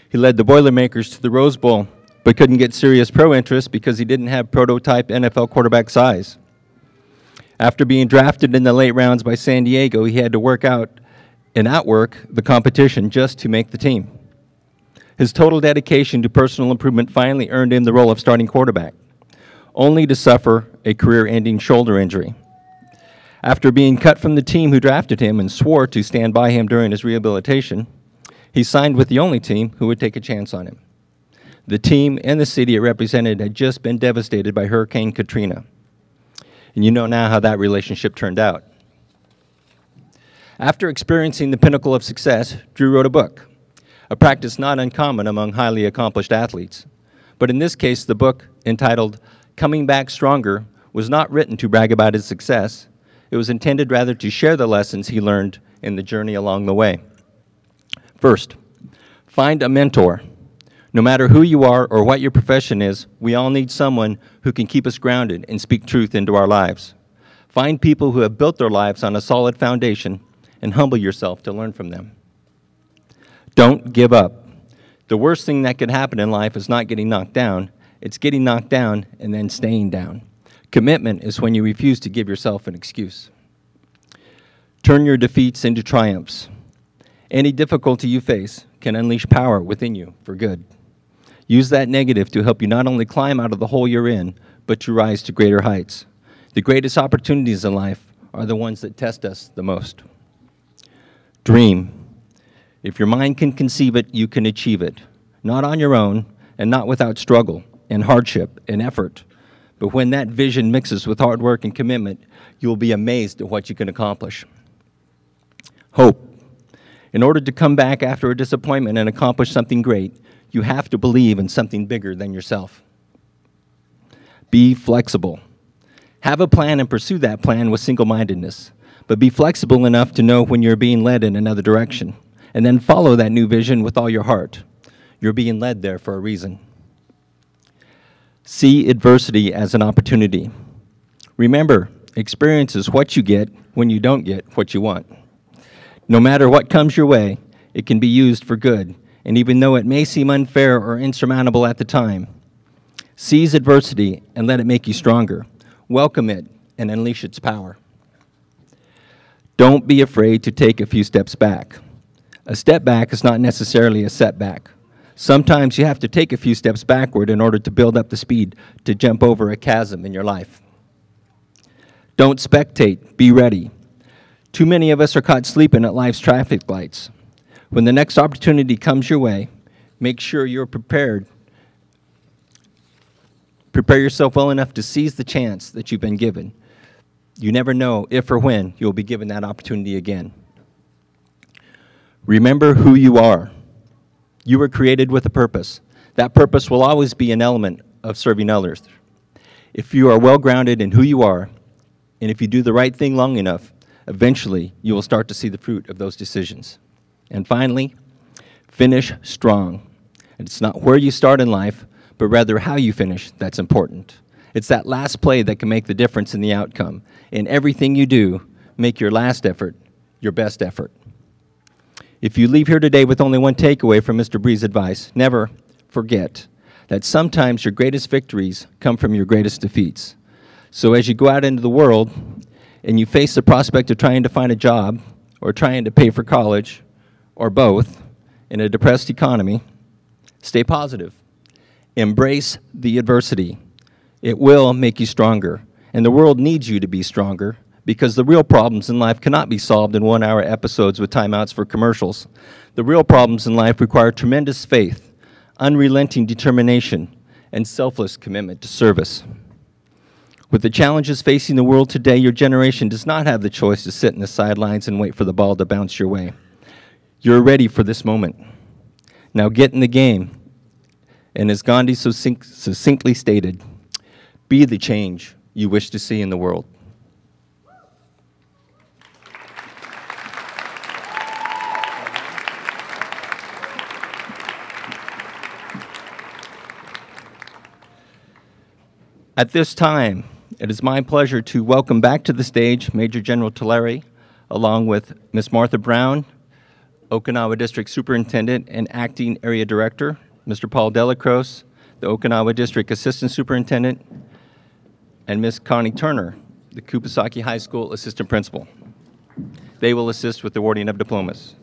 He led the Boilermakers to the Rose Bowl, but couldn't get serious pro interest because he didn't have prototype NFL quarterback size. After being drafted in the late rounds by San Diego, he had to work out and outwork the competition just to make the team. His total dedication to personal improvement finally earned him the role of starting quarterback, only to suffer a career-ending shoulder injury. After being cut from the team who drafted him and swore to stand by him during his rehabilitation, he signed with the only team who would take a chance on him. The team and the city it represented had just been devastated by Hurricane Katrina. And you know now how that relationship turned out. After experiencing the pinnacle of success, Drew wrote a book, a practice not uncommon among highly accomplished athletes. But in this case, the book, entitled Coming Back Stronger, was not written to brag about his success. It was intended rather to share the lessons he learned in the journey along the way. First, find a mentor. No matter who you are or what your profession is, we all need someone who can keep us grounded and speak truth into our lives. Find people who have built their lives on a solid foundation and humble yourself to learn from them. Don't give up. The worst thing that could happen in life is not getting knocked down. It's getting knocked down and then staying down. Commitment is when you refuse to give yourself an excuse. Turn your defeats into triumphs. Any difficulty you face can unleash power within you for good. Use that negative to help you not only climb out of the hole you're in, but to rise to greater heights. The greatest opportunities in life are the ones that test us the most. Dream. If your mind can conceive it, you can achieve it. Not on your own, and not without struggle and hardship and effort. But when that vision mixes with hard work and commitment, you'll be amazed at what you can accomplish. Hope. In order to come back after a disappointment and accomplish something great, you have to believe in something bigger than yourself. Be flexible. Have a plan and pursue that plan with single-mindedness, but be flexible enough to know when you're being led in another direction, and then follow that new vision with all your heart. You're being led there for a reason. See adversity as an opportunity. Remember, experience is what you get when you don't get what you want. No matter what comes your way, it can be used for good, and even though it may seem unfair or insurmountable at the time, seize adversity and let it make you stronger. Welcome it and unleash its power. Don't be afraid to take a few steps back. A step back is not necessarily a setback. Sometimes you have to take a few steps backward in order to build up the speed to jump over a chasm in your life. Don't spectate, be ready. Too many of us are caught sleeping at life's traffic lights. When the next opportunity comes your way, make sure you're prepared. Prepare yourself well enough to seize the chance that you've been given. You never know if or when you'll be given that opportunity again. Remember who you are. You were created with a purpose. That purpose will always be an element of serving others. If you are well grounded in who you are, and if you do the right thing long enough, eventually you will start to see the fruit of those decisions. And finally, finish strong. And it's not where you start in life, but rather how you finish that's important. It's that last play that can make the difference in the outcome. In everything you do, make your last effort your best effort. If you leave here today with only one takeaway from Mr. Brees' advice, never forget that sometimes your greatest victories come from your greatest defeats. So as you go out into the world and you face the prospect of trying to find a job or trying to pay for college, or both, in a depressed economy, stay positive. Embrace the adversity. It will make you stronger, and the world needs you to be stronger because the real problems in life cannot be solved in 1-hour episodes with timeouts for commercials. The real problems in life require tremendous faith, unrelenting determination, and selfless commitment to service. With the challenges facing the world today, your generation does not have the choice to sit in the sidelines and wait for the ball to bounce your way. You're ready for this moment. Now get in the game. And as Gandhi so succinctly stated, be the change you wish to see in the world. At this time, it is my pleasure to welcome back to the stage Major General Tulare, along with Ms. Martha Brown, Okinawa District Superintendent and Acting Area Director, Mr. Paul Delacroce, the Okinawa District Assistant Superintendent, and Ms. Connie Turner, the Kubasaki High School Assistant Principal. They will assist with the awarding of diplomas.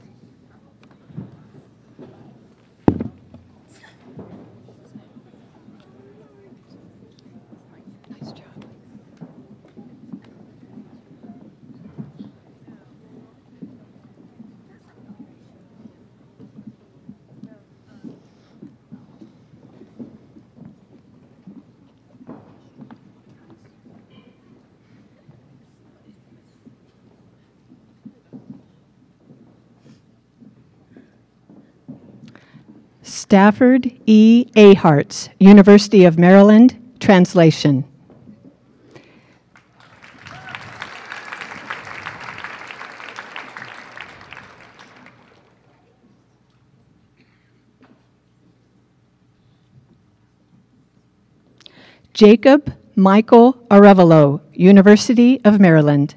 Stafford E. Aharts, University of Maryland, translation. Jacob Michael Arevalo, University of Maryland.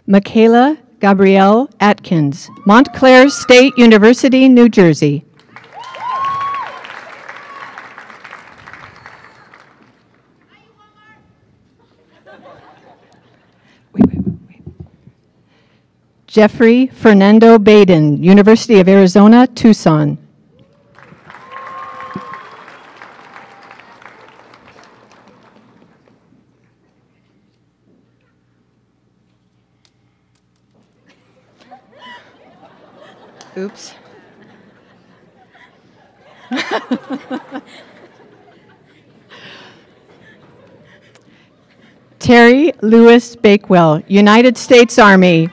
Michaela Gabrielle Atkins, Montclair State University, New Jersey. Jeffrey Fernando Baden, University of Arizona, Tucson. Oops. Terry Lewis Bakewell, United States Army.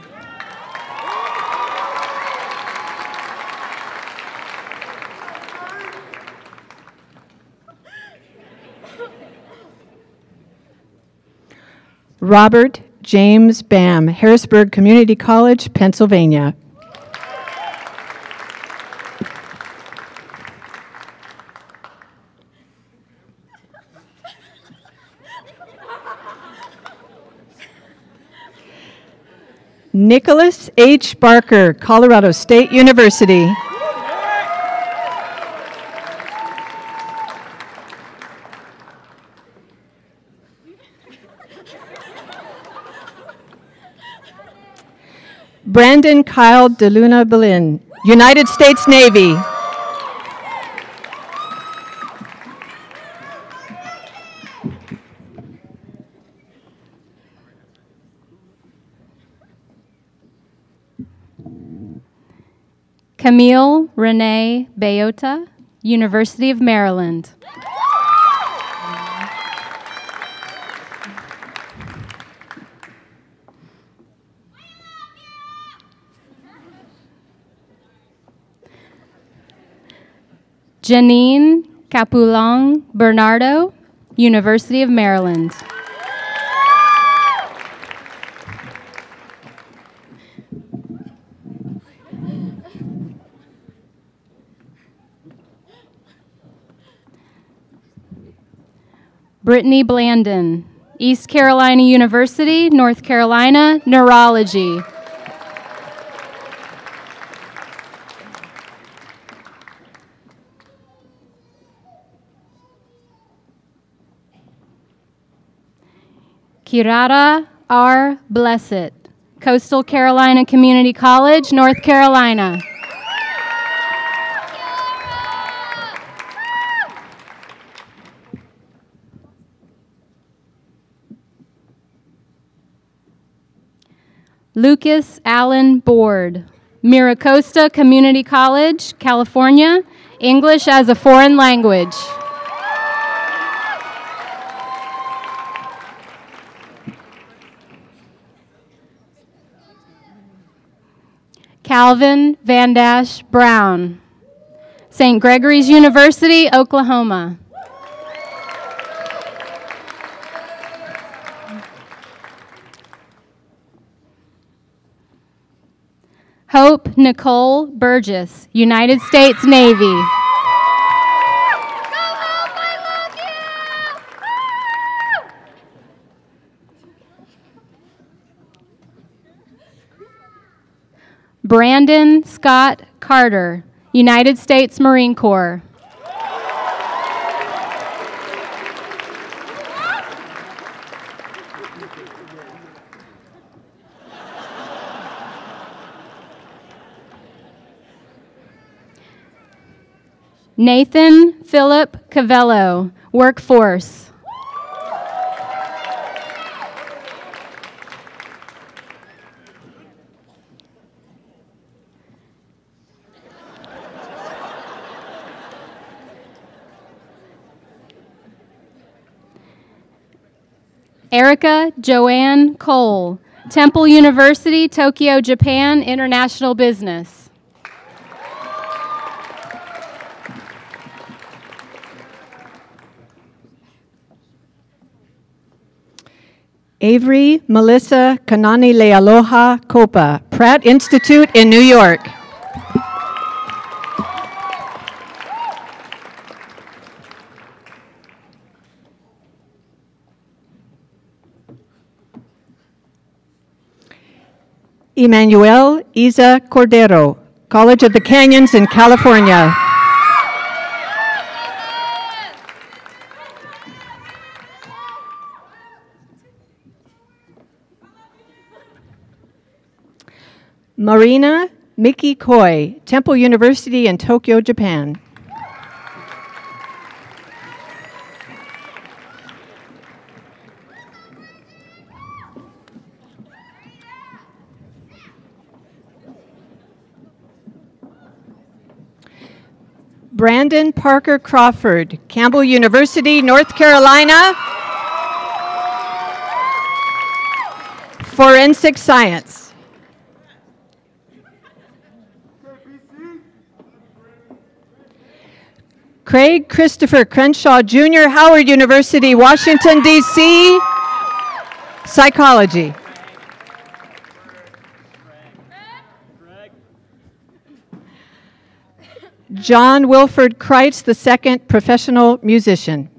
Robert James Bam, Harrisburg Community College, Pennsylvania. Nicholas H. Barker, Colorado State University. Brandon Kyle DeLuna Berlin, United States Navy. Camille Renee Bayota, University of Maryland. Janine Capulong Bernardo, University of Maryland. Brittany Blandon, East Carolina University, North Carolina, Neurology. Kirara R. Blessett, Coastal Carolina Community College, North Carolina. Lucas Allen Board, Miracosta Community College, California, English as a foreign language. Calvin Van Dash Brown, St. Gregory's University, Oklahoma. Hope Nicole Burgess, United States Navy. Brandon Scott Carter, United States Marine Corps. Nathan Philip Cavello, Workforce. Erica Joanne Cole, Temple University, Tokyo, Japan, International Business. Avery Melissa Kanani Lealoha Copa, Pratt Institute in New York. Emmanuel Isa Cordero, College of the Canyons in California. Marina Miki Koi, Temple University in Tokyo, Japan. Brandon Parker Crawford, Campbell University, North Carolina. Forensic Science. Craig Christopher Crenshaw Jr., Howard University, Washington, D.C., Psychology. John Wilford Kreitz II, professional musician.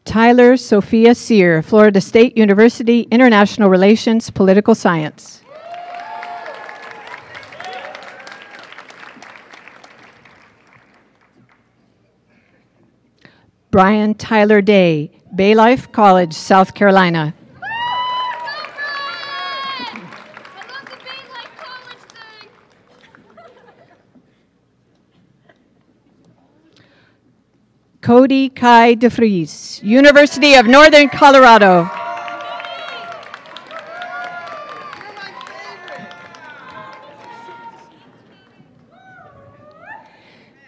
Tyler Sophia Sear, Florida State University, International Relations, Political Science. Brian Tyler Day, Bay Life College, South Carolina. Cody Kai DeFries, University of Northern Colorado.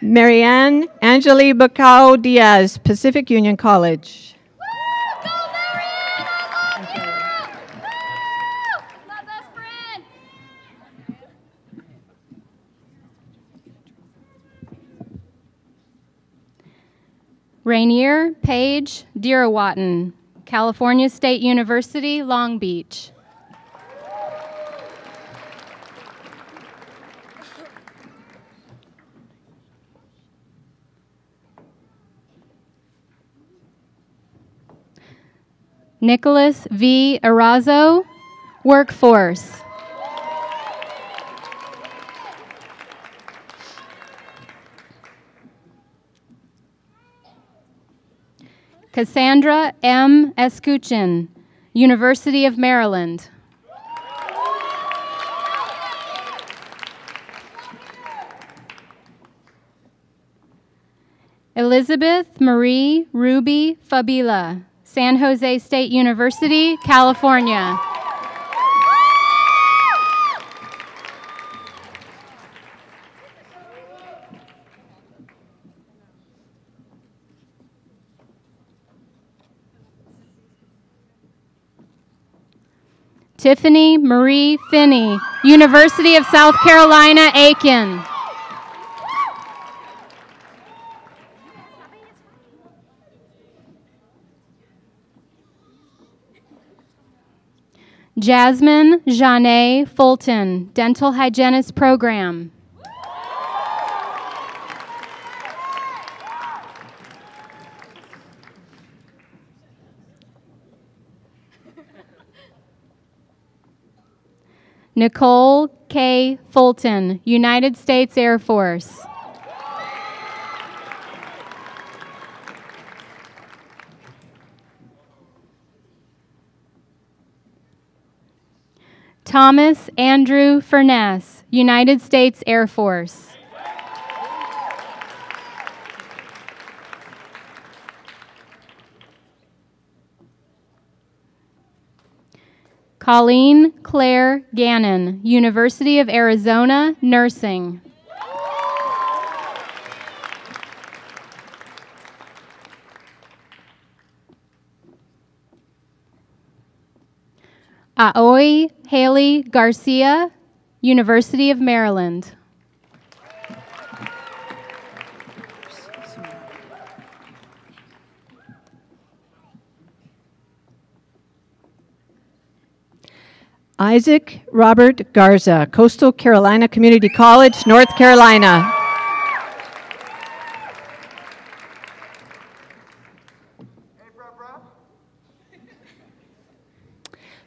Marianne Angeli Bacao Diaz, Pacific Union College. Rainier Page Dirawatten, California State University, Long Beach. Nicholas V. Arazo, Workforce. Cassandra M. Escuchin, University of Maryland. Elizabeth Marie Ruby Fabila, San Jose State University, California. Tiffany Marie Finney, University of South Carolina, Aiken. Jasmine Janae Fulton, Dental Hygienist Program. Nicole K. Fulton, United States Air Force. Thomas Andrew Furness, United States Air Force. Colleen Claire Gannon, University of Arizona, Nursing. Aoi Haley Garcia, University of Maryland. Isaac Robert Garza, Coastal Carolina Community College, North Carolina.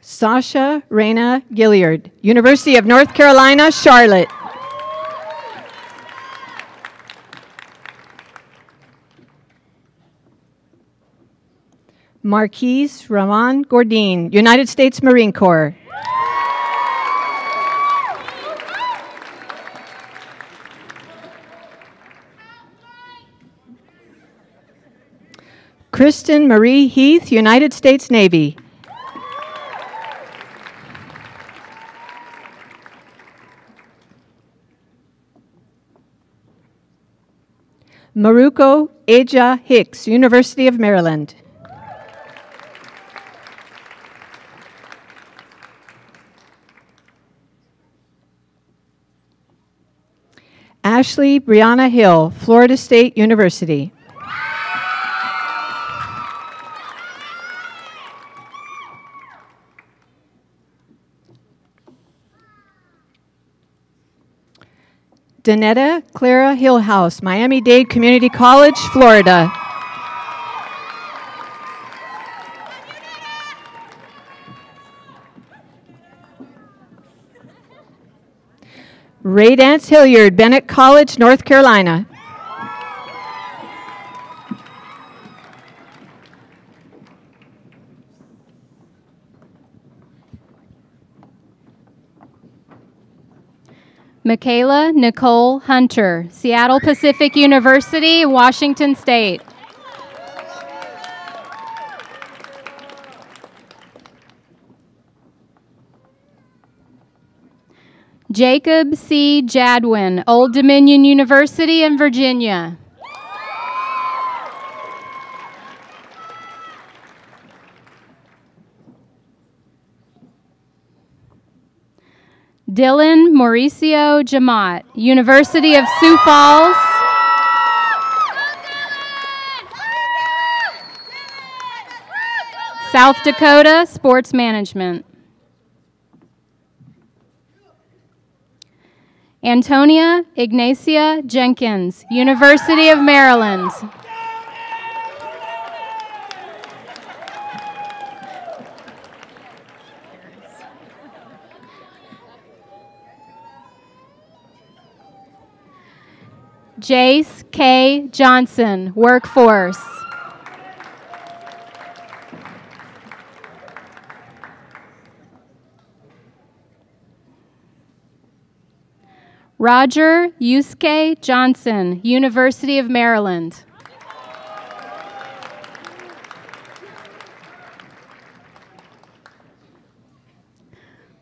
Sasha Reyna Gilliard, University of North Carolina, Charlotte. Marquise Ramon Gordine, United States Marine Corps. Kristen Marie Heath, United States Navy. Maruko Eja Hicks, University of Maryland. Ashley Brianna Hill, Florida State University. Danetta Clara Hillhouse, Miami-Dade Community College, Florida. Ray Dance Hilliard, Bennett College, North Carolina. Michaela Nicole Hunter, Seattle Pacific University, Washington State. Jacob C. Jadwin, Old Dominion University in Virginia. Dylan Mauricio Jamat, University of Sioux Falls. South Dakota, Sports Management. Antonia Ignacia Jenkins, University of Maryland. Jace K. Johnson, Workforce. Roger Yusuke Johnson, University of Maryland.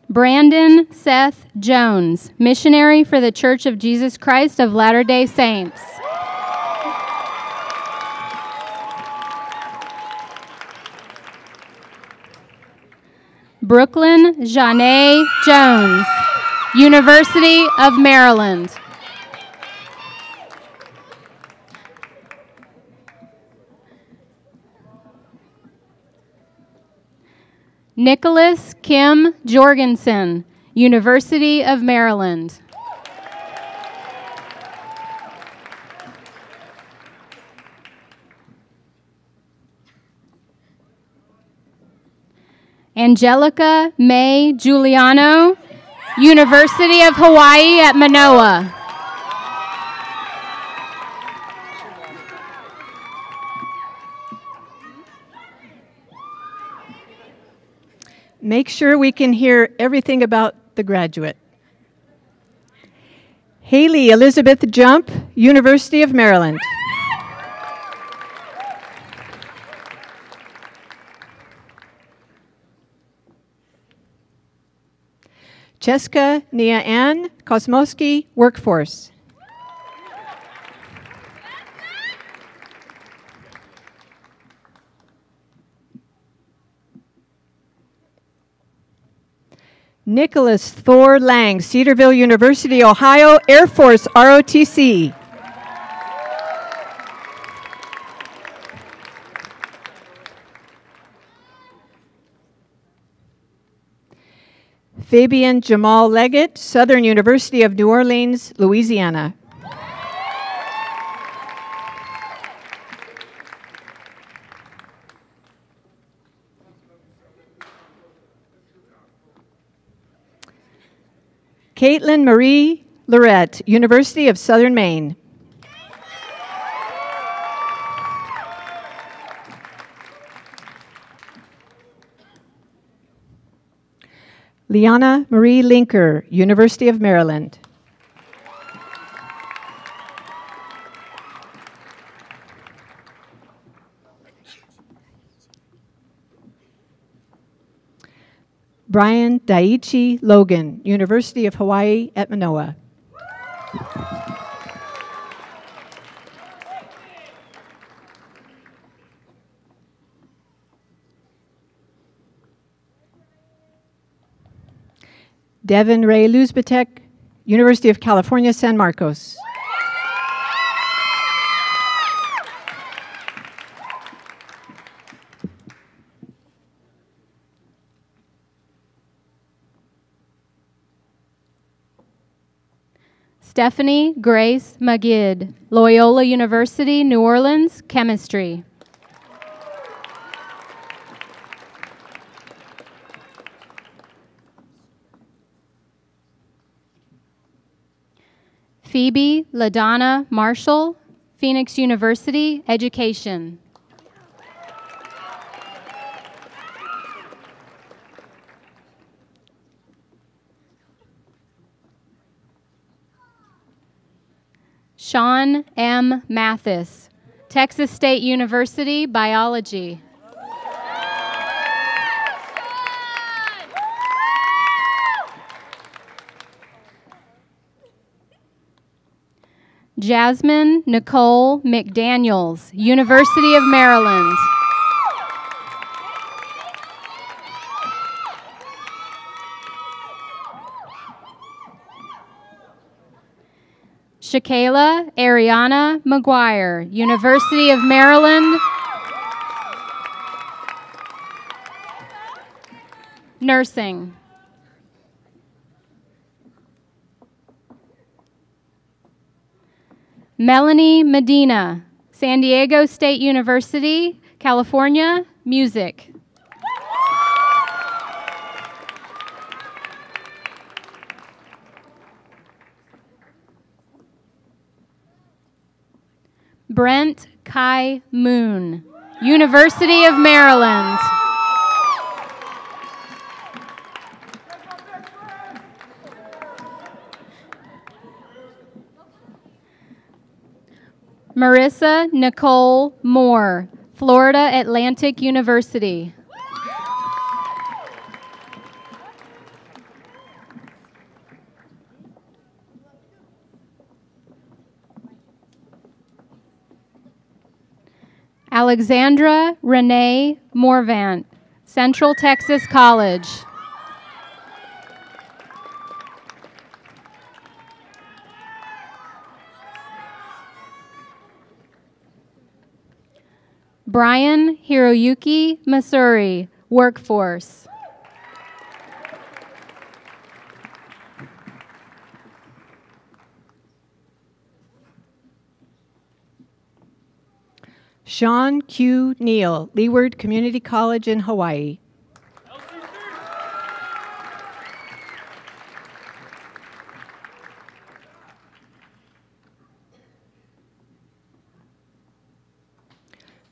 Brandon Seth Jones, missionary for the Church of Jesus Christ of Latter-day Saints. Brooklyn Janae Jones, University of Maryland. Nicholas Kim Jorgensen, University of Maryland. Angelica May Giuliano, University of Hawaii at Manoa. Make sure we can hear everything about the graduate. Haley Elizabeth Jump, University of Maryland. Cheska Nia Ann Kosmowski, Workforce. Nicholas Thor Lang, Cedarville University, Ohio, Air Force, ROTC. Fabian Jamal Leggett, Southern University of New Orleans, Louisiana. Caitlin Marie Lorette, University of Southern Maine. Liana Marie Linker, University of Maryland. Brian Daiichi Logan, University of Hawaii at Manoa. Devin Ray Luzbatek, University of California, San Marcos. Stephanie Grace Magid, Loyola University, New Orleans, Chemistry. Phoebe LaDonna Marshall, Phoenix University, Education. Sean M. Mathis, Texas State University, Biology. Jasmine Nicole McDaniels, University of Maryland. Shakayla Ariana McGuire, University of Maryland. Nursing. Melanie Medina, San Diego State University, California, Music. Brent Kai Moon, University of Maryland. Marissa Nicole Moore, Florida Atlantic University. Alexandra Renee Morvant, Central Texas College. Brian Hiroyuki Masuri, Workforce. Sean Q. Neal, Leeward Community College in Hawaii.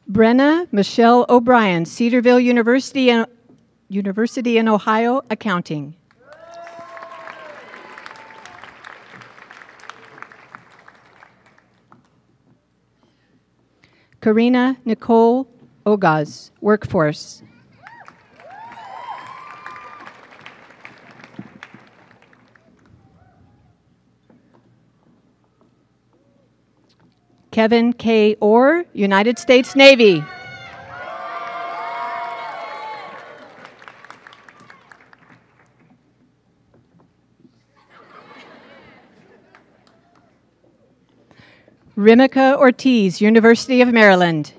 Brenna Michelle O'Brien, Cedarville University in Ohio, Accounting. Karina Nicole Ogaz, Workforce. Kevin K. Orr, United States Navy. Rimika Ortiz, University of Maryland.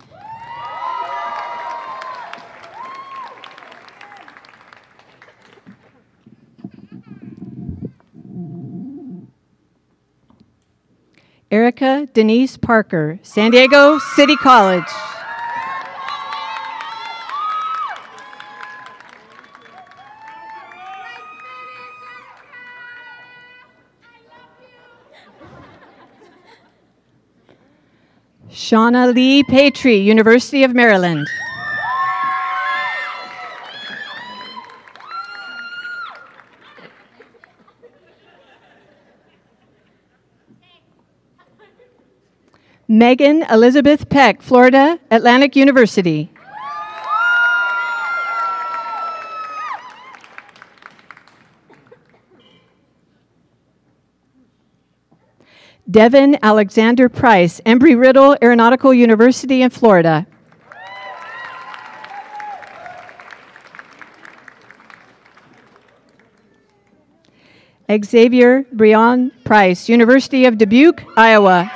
Erica Denise Parker, San Diego City College. Shauna Lee Patry, University of Maryland. Megan Elizabeth Peck, Florida Atlantic University. Devin Alexander Price, Embry-Riddle Aeronautical University in Florida. Xavier Breon Price, University of Dubuque, Iowa.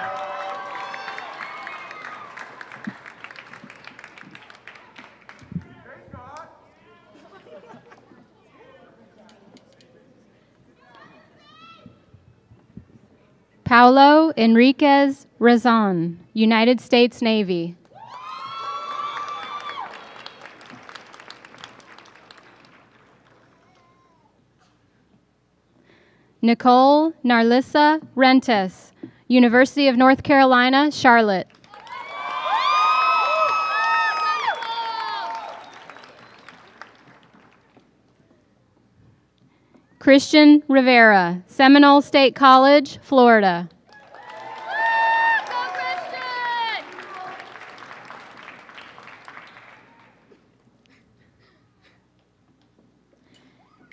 Paulo Enriquez Razon, United States Navy. Nicole Narlissa Rentas, University of North Carolina, Charlotte. Christian Rivera, Seminole State College, Florida.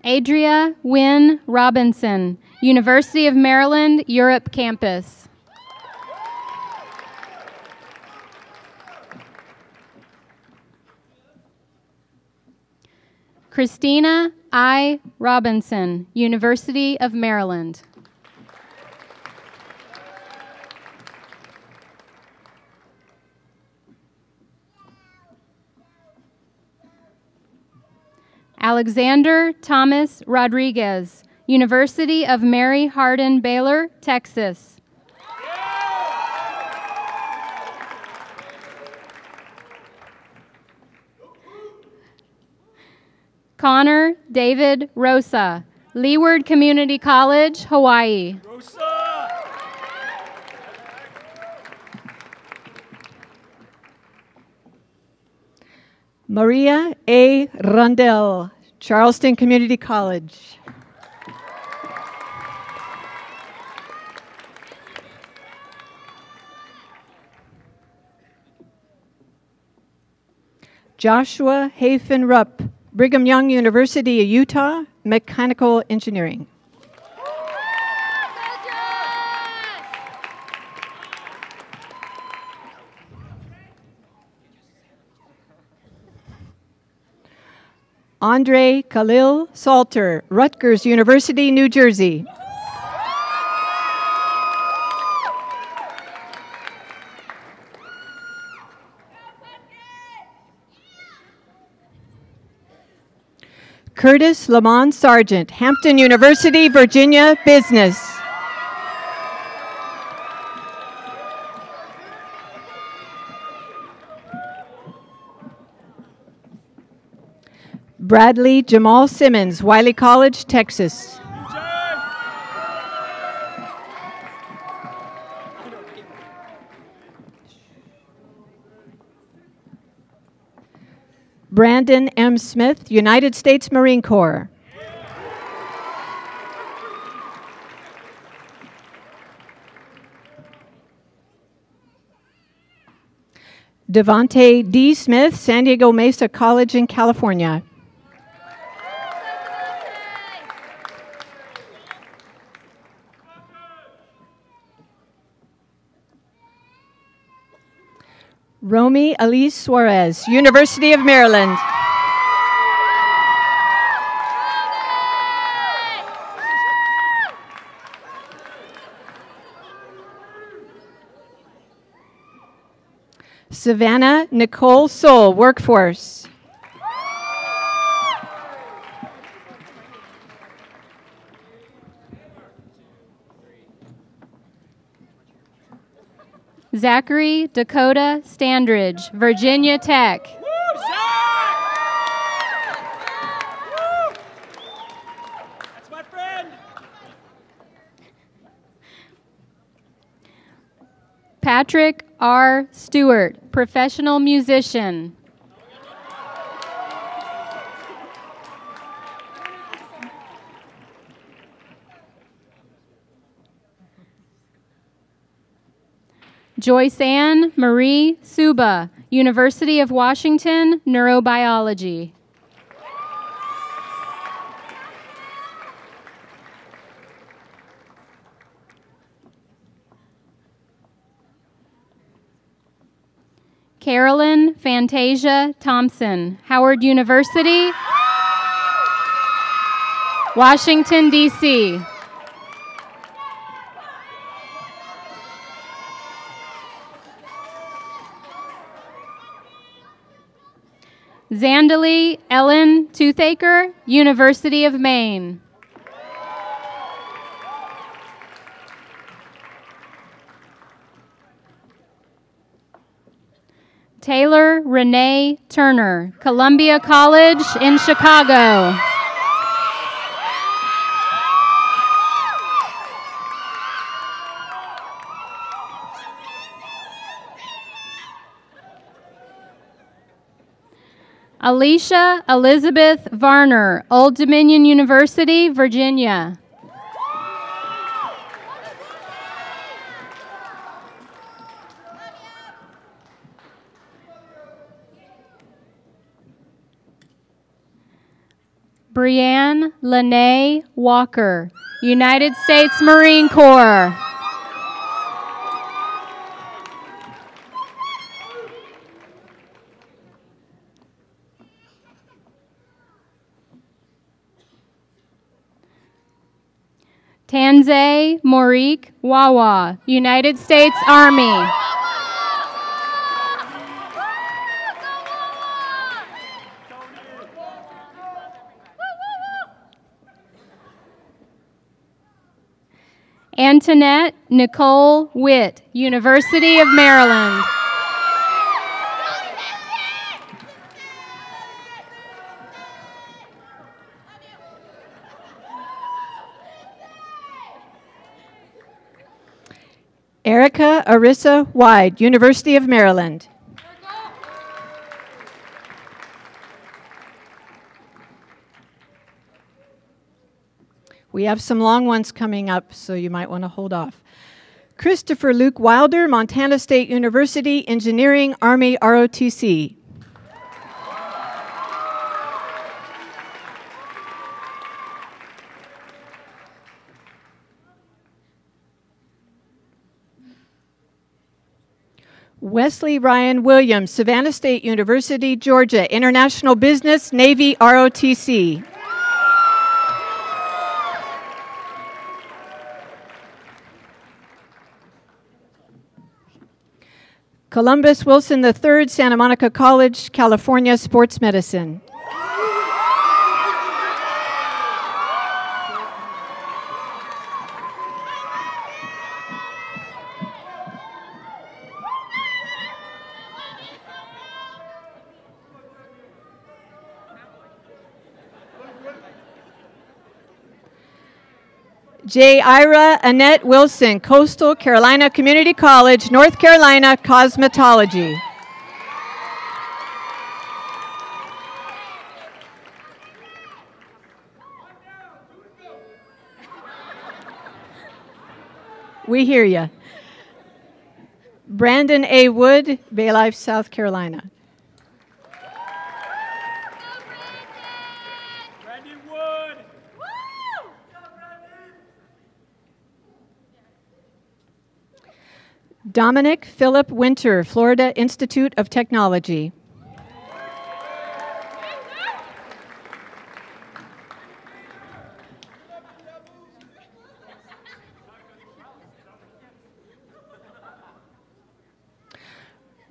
Adria Wynn Robinson, University of Maryland, Europe Campus. Christina I. Robinson, University of Maryland. Alexander Thomas Rodriguez, University of Mary Hardin Baylor, Texas. Connor David Rosa, Leeward Community College, Hawaii. Maria A. Rundell, Charleston Community College. Joshua Hafen Rupp, Brigham Young University of Utah, Mechanical Engineering. Andre Khalil Salter, Rutgers University, New Jersey. Curtis Lamont Sargent, Hampton University, Virginia, Business. Bradley Jamal Simmons, Wiley College, Texas. Brandon M. Smith, United States Marine Corps. Devontae D. Smith, San Diego Mesa College in California. Romy Elise Suarez, University of Maryland. Savannah Nicole Soul, Workforce. Zachary Dakota Standridge, Virginia Tech. That's my friend. Patrick R. Stewart, professional musician. Joyce Ann Marie Suba, University of Washington, Neurobiology. Carolyn Fantasia Thompson, Howard University, Washington, D.C. Zandalee Ellen Toothaker, University of Maine. Taylor Renee Turner, Columbia College in Chicago. Alicia Elizabeth Varner, Old Dominion University, Virginia. Brianne Lene Walker, United States Marine Corps. Tanze Morik Wawa, United States Army. Antoinette Nicole Witt, University of Maryland. Erica Arissa Wide, University of Maryland. We have some long ones coming up, so you might want to hold off. Christopher Luke Wilder, Montana State University, Engineering, Army, ROTC. Wesley Ryan Williams, Savannah State University, Georgia, International Business, Navy, ROTC. Columbus Wilson III, Santa Monica College, California, Sports Medicine. J. Ira Annette Wilson, Coastal Carolina Community College, North Carolina, Cosmetology. We hear you. Brandon A. Wood, Bay Life, South Carolina. Dominic Philip Winter, Florida Institute of Technology.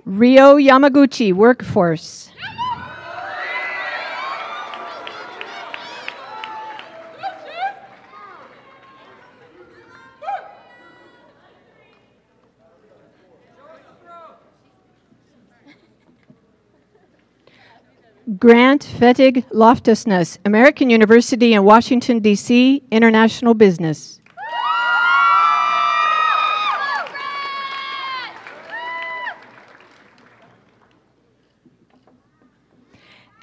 Rio Yamaguchi, Workforce. Grant Fettig Loftusness, American University in Washington, D.C., International Business.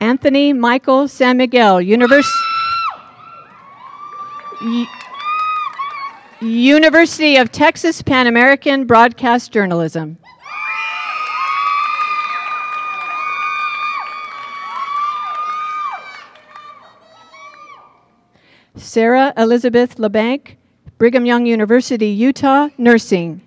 Anthony Michael San Miguel, University of Texas Pan American Broadcast Journalism. Sarah Elizabeth LeBanc, Brigham Young University, Utah, Nursing.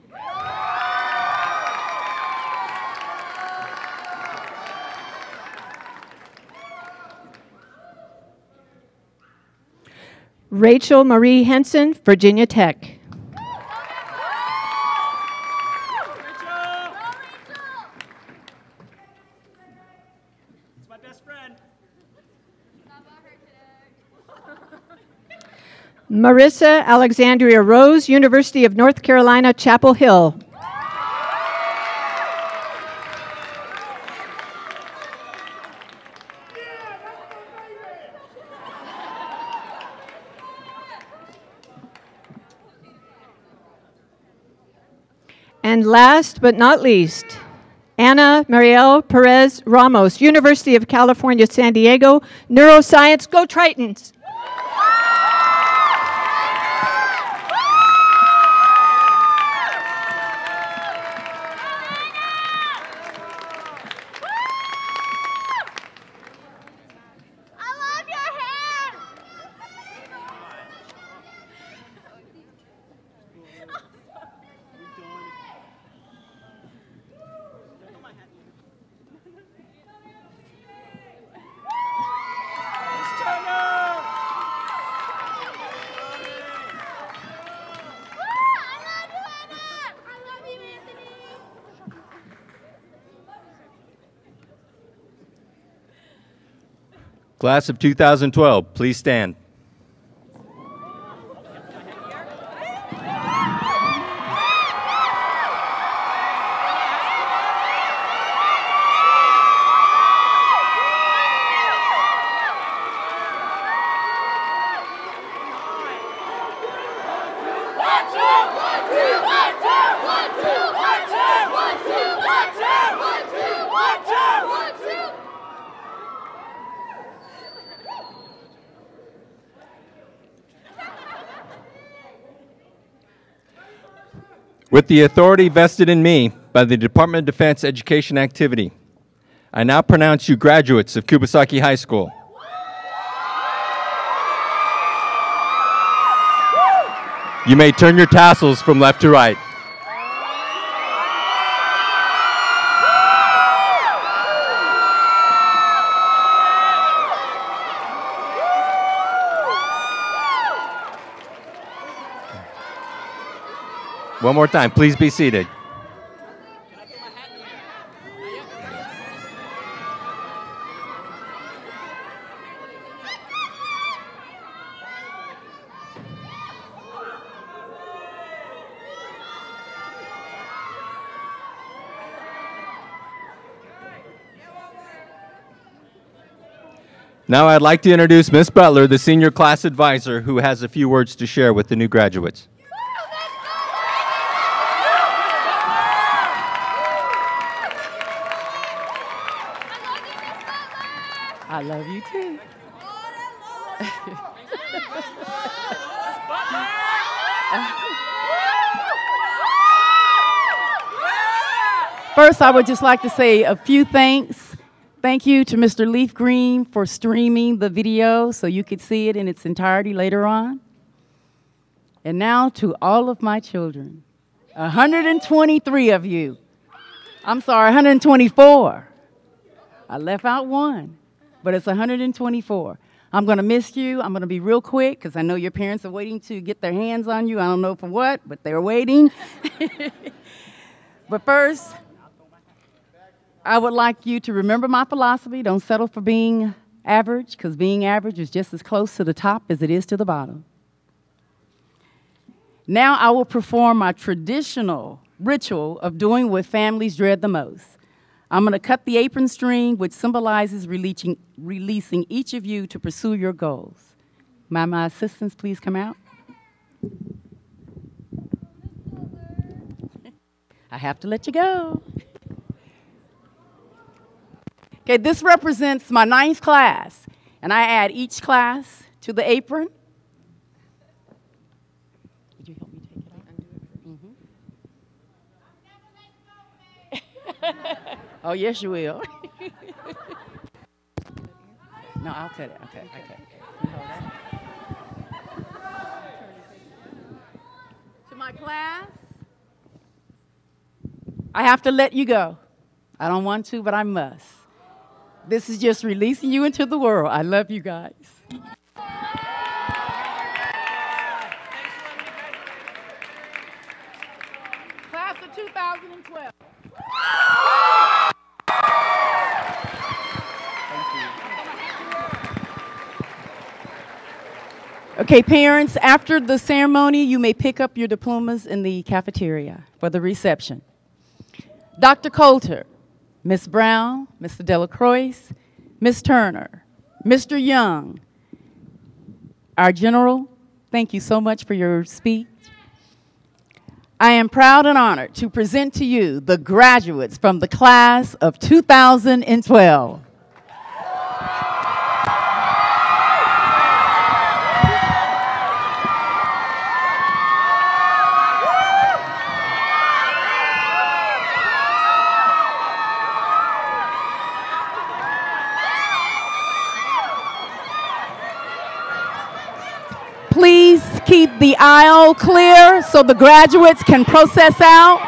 Rachel Marie Henson, Virginia Tech. It's my best friend. Marissa Alexandria Rose, University of North Carolina, Chapel Hill. And last but not least, Ana Mariel Perez Ramos, University of California, San Diego, Neuroscience. Go Tritons! Class of 2012, please stand. With the authority vested in me by the Department of Defense Education Activity, I now pronounce you graduates of Kubasaki High School. You may turn your tassels from left to right. One more time, please be seated. Now I'd like to introduce Ms. Butler, the senior class advisor, who has a few words to share with the new graduates. I love you too. First, I would just like to say a few thanks. Thank you to Mr. Leaf Green for streaming the video so you could see it in its entirety later on. And now to all of my children, 123 of you. I'm sorry, 124. I left out one, but it's 124. I'm going to miss you. I'm going to be real quick because I know your parents are waiting to get their hands on you. I don't know for what, but they're waiting. But first, I would like you to remember my philosophy. Don't settle for being average, because being average is just as close to the top as it is to the bottom. Now I will perform my traditional ritual of doing what families dread the most. I'm going to cut the apron string, which symbolizes releasing each of you to pursue your goals. My assistants, please come out. I have to let you go. Okay, this represents my 9th class, and I add each class to the apron. Would you help me take it out? Oh, yes, you will. No, I'll cut it. Okay. To my class, I have to let you go. I don't want to, but I must. This is just releasing you into the world. I love you guys. Class of 2012. Okay, parents, after the ceremony, you may pick up your diplomas in the cafeteria for the reception. Dr. Coulter, Ms. Brown, Mr. Delacroix, Ms. Turner, Mr. Young, our general, thank you so much for your speech. I am proud and honored to present to you the graduates from the class of 2012. Please keep the aisle clear so the graduates can process out.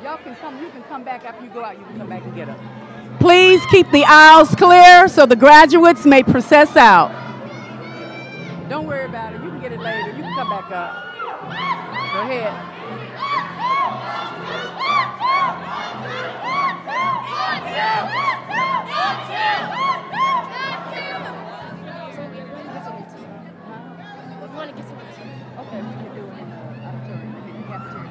Y'all can come, you can come back after you go out, you can come back and get them. Please keep the aisles clear so the graduates may process out. Don't worry about it, you can get it later, you can come back up. Go ahead. Okay, we can do it in the auditorium, in the cafeteria.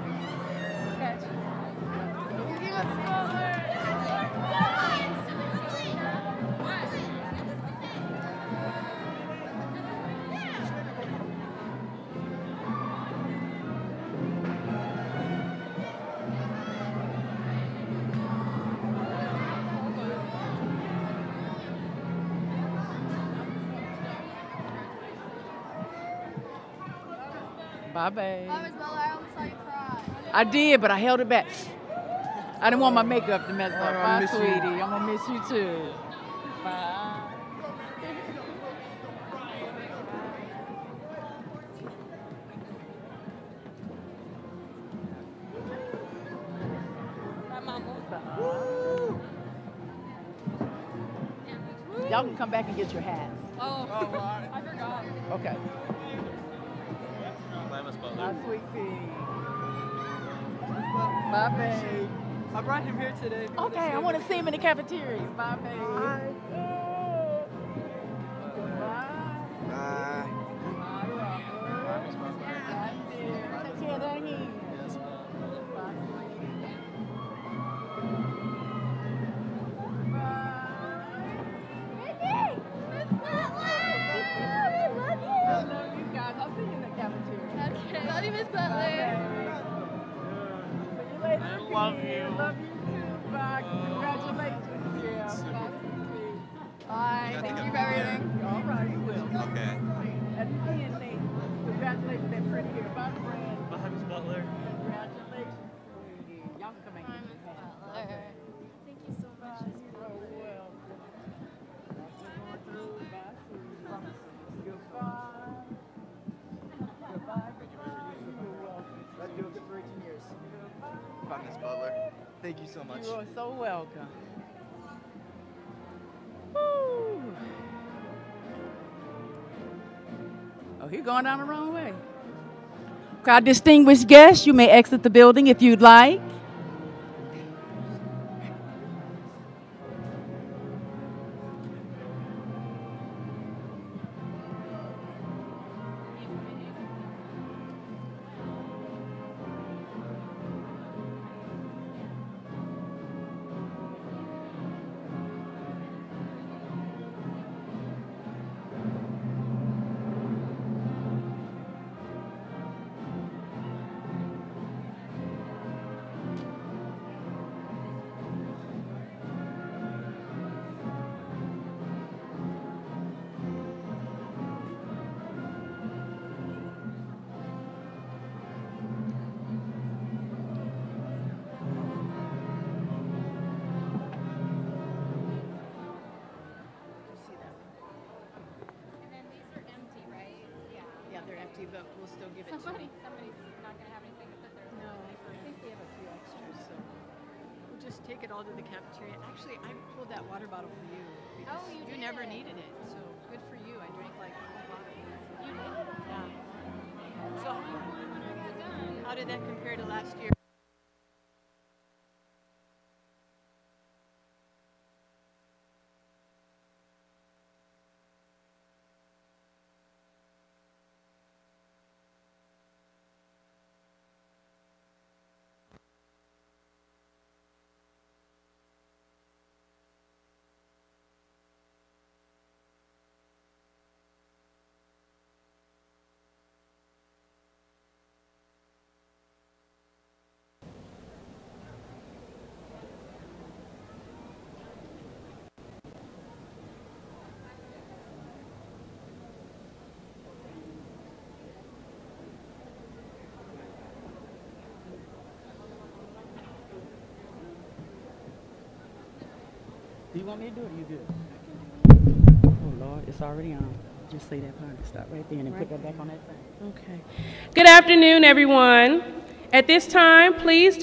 Bye, babe. I almost saw you cry. I did, but I held it back. I didn't want my makeup to mess up. Bye, sweetie. I'm going to miss you, too. Bye. My mom Y'all can come back and get your hats. Oh, I forgot. Okay. Bye, Miss Butler. My sweet pea. Bye, babe. I brought him here today. Okay, I want to see him in the cafeteria. Bye, babe. Bye. Take care of that hand. I love you guys. I'll see you in the cafeteria. Okay. Love you, Miss Butler. See you later. I love you. Love you too. Bye. Congratulations. Yeah. Bye. Thank you for everything. All right, you will. Okay. And again, Nate, congratulations. They're pretty here. Bye, friend. Bye, Miss Butler. Congratulations, sweetie. Y'all can come and get your hand. Thank you so much. You're so welcome. Bye, sweetie. Goodbye. Goodbye. You're welcome. Let's do it for 13 years. Bye, Miss Butler. Thank you so much. You are so welcome. Woo. Oh, he's going down the wrong way. Okay, our distinguished guests, you may exit the building if you'd like. But we'll still give it Somebody's to them. not going to have anything to put their No, I think we have a few extras, so we'll just take it all to the cafeteria. Actually, I pulled that water bottle for you because you you did. never needed it. So good for you. I drank like a whole bottle. You did? Yeah. So how did that compare to last year? Do you want me to do it or you good? Oh, Lord, it's already on. Just say that part and stop right there and then put that back on that thing. Okay. Good afternoon, everyone. At this time, please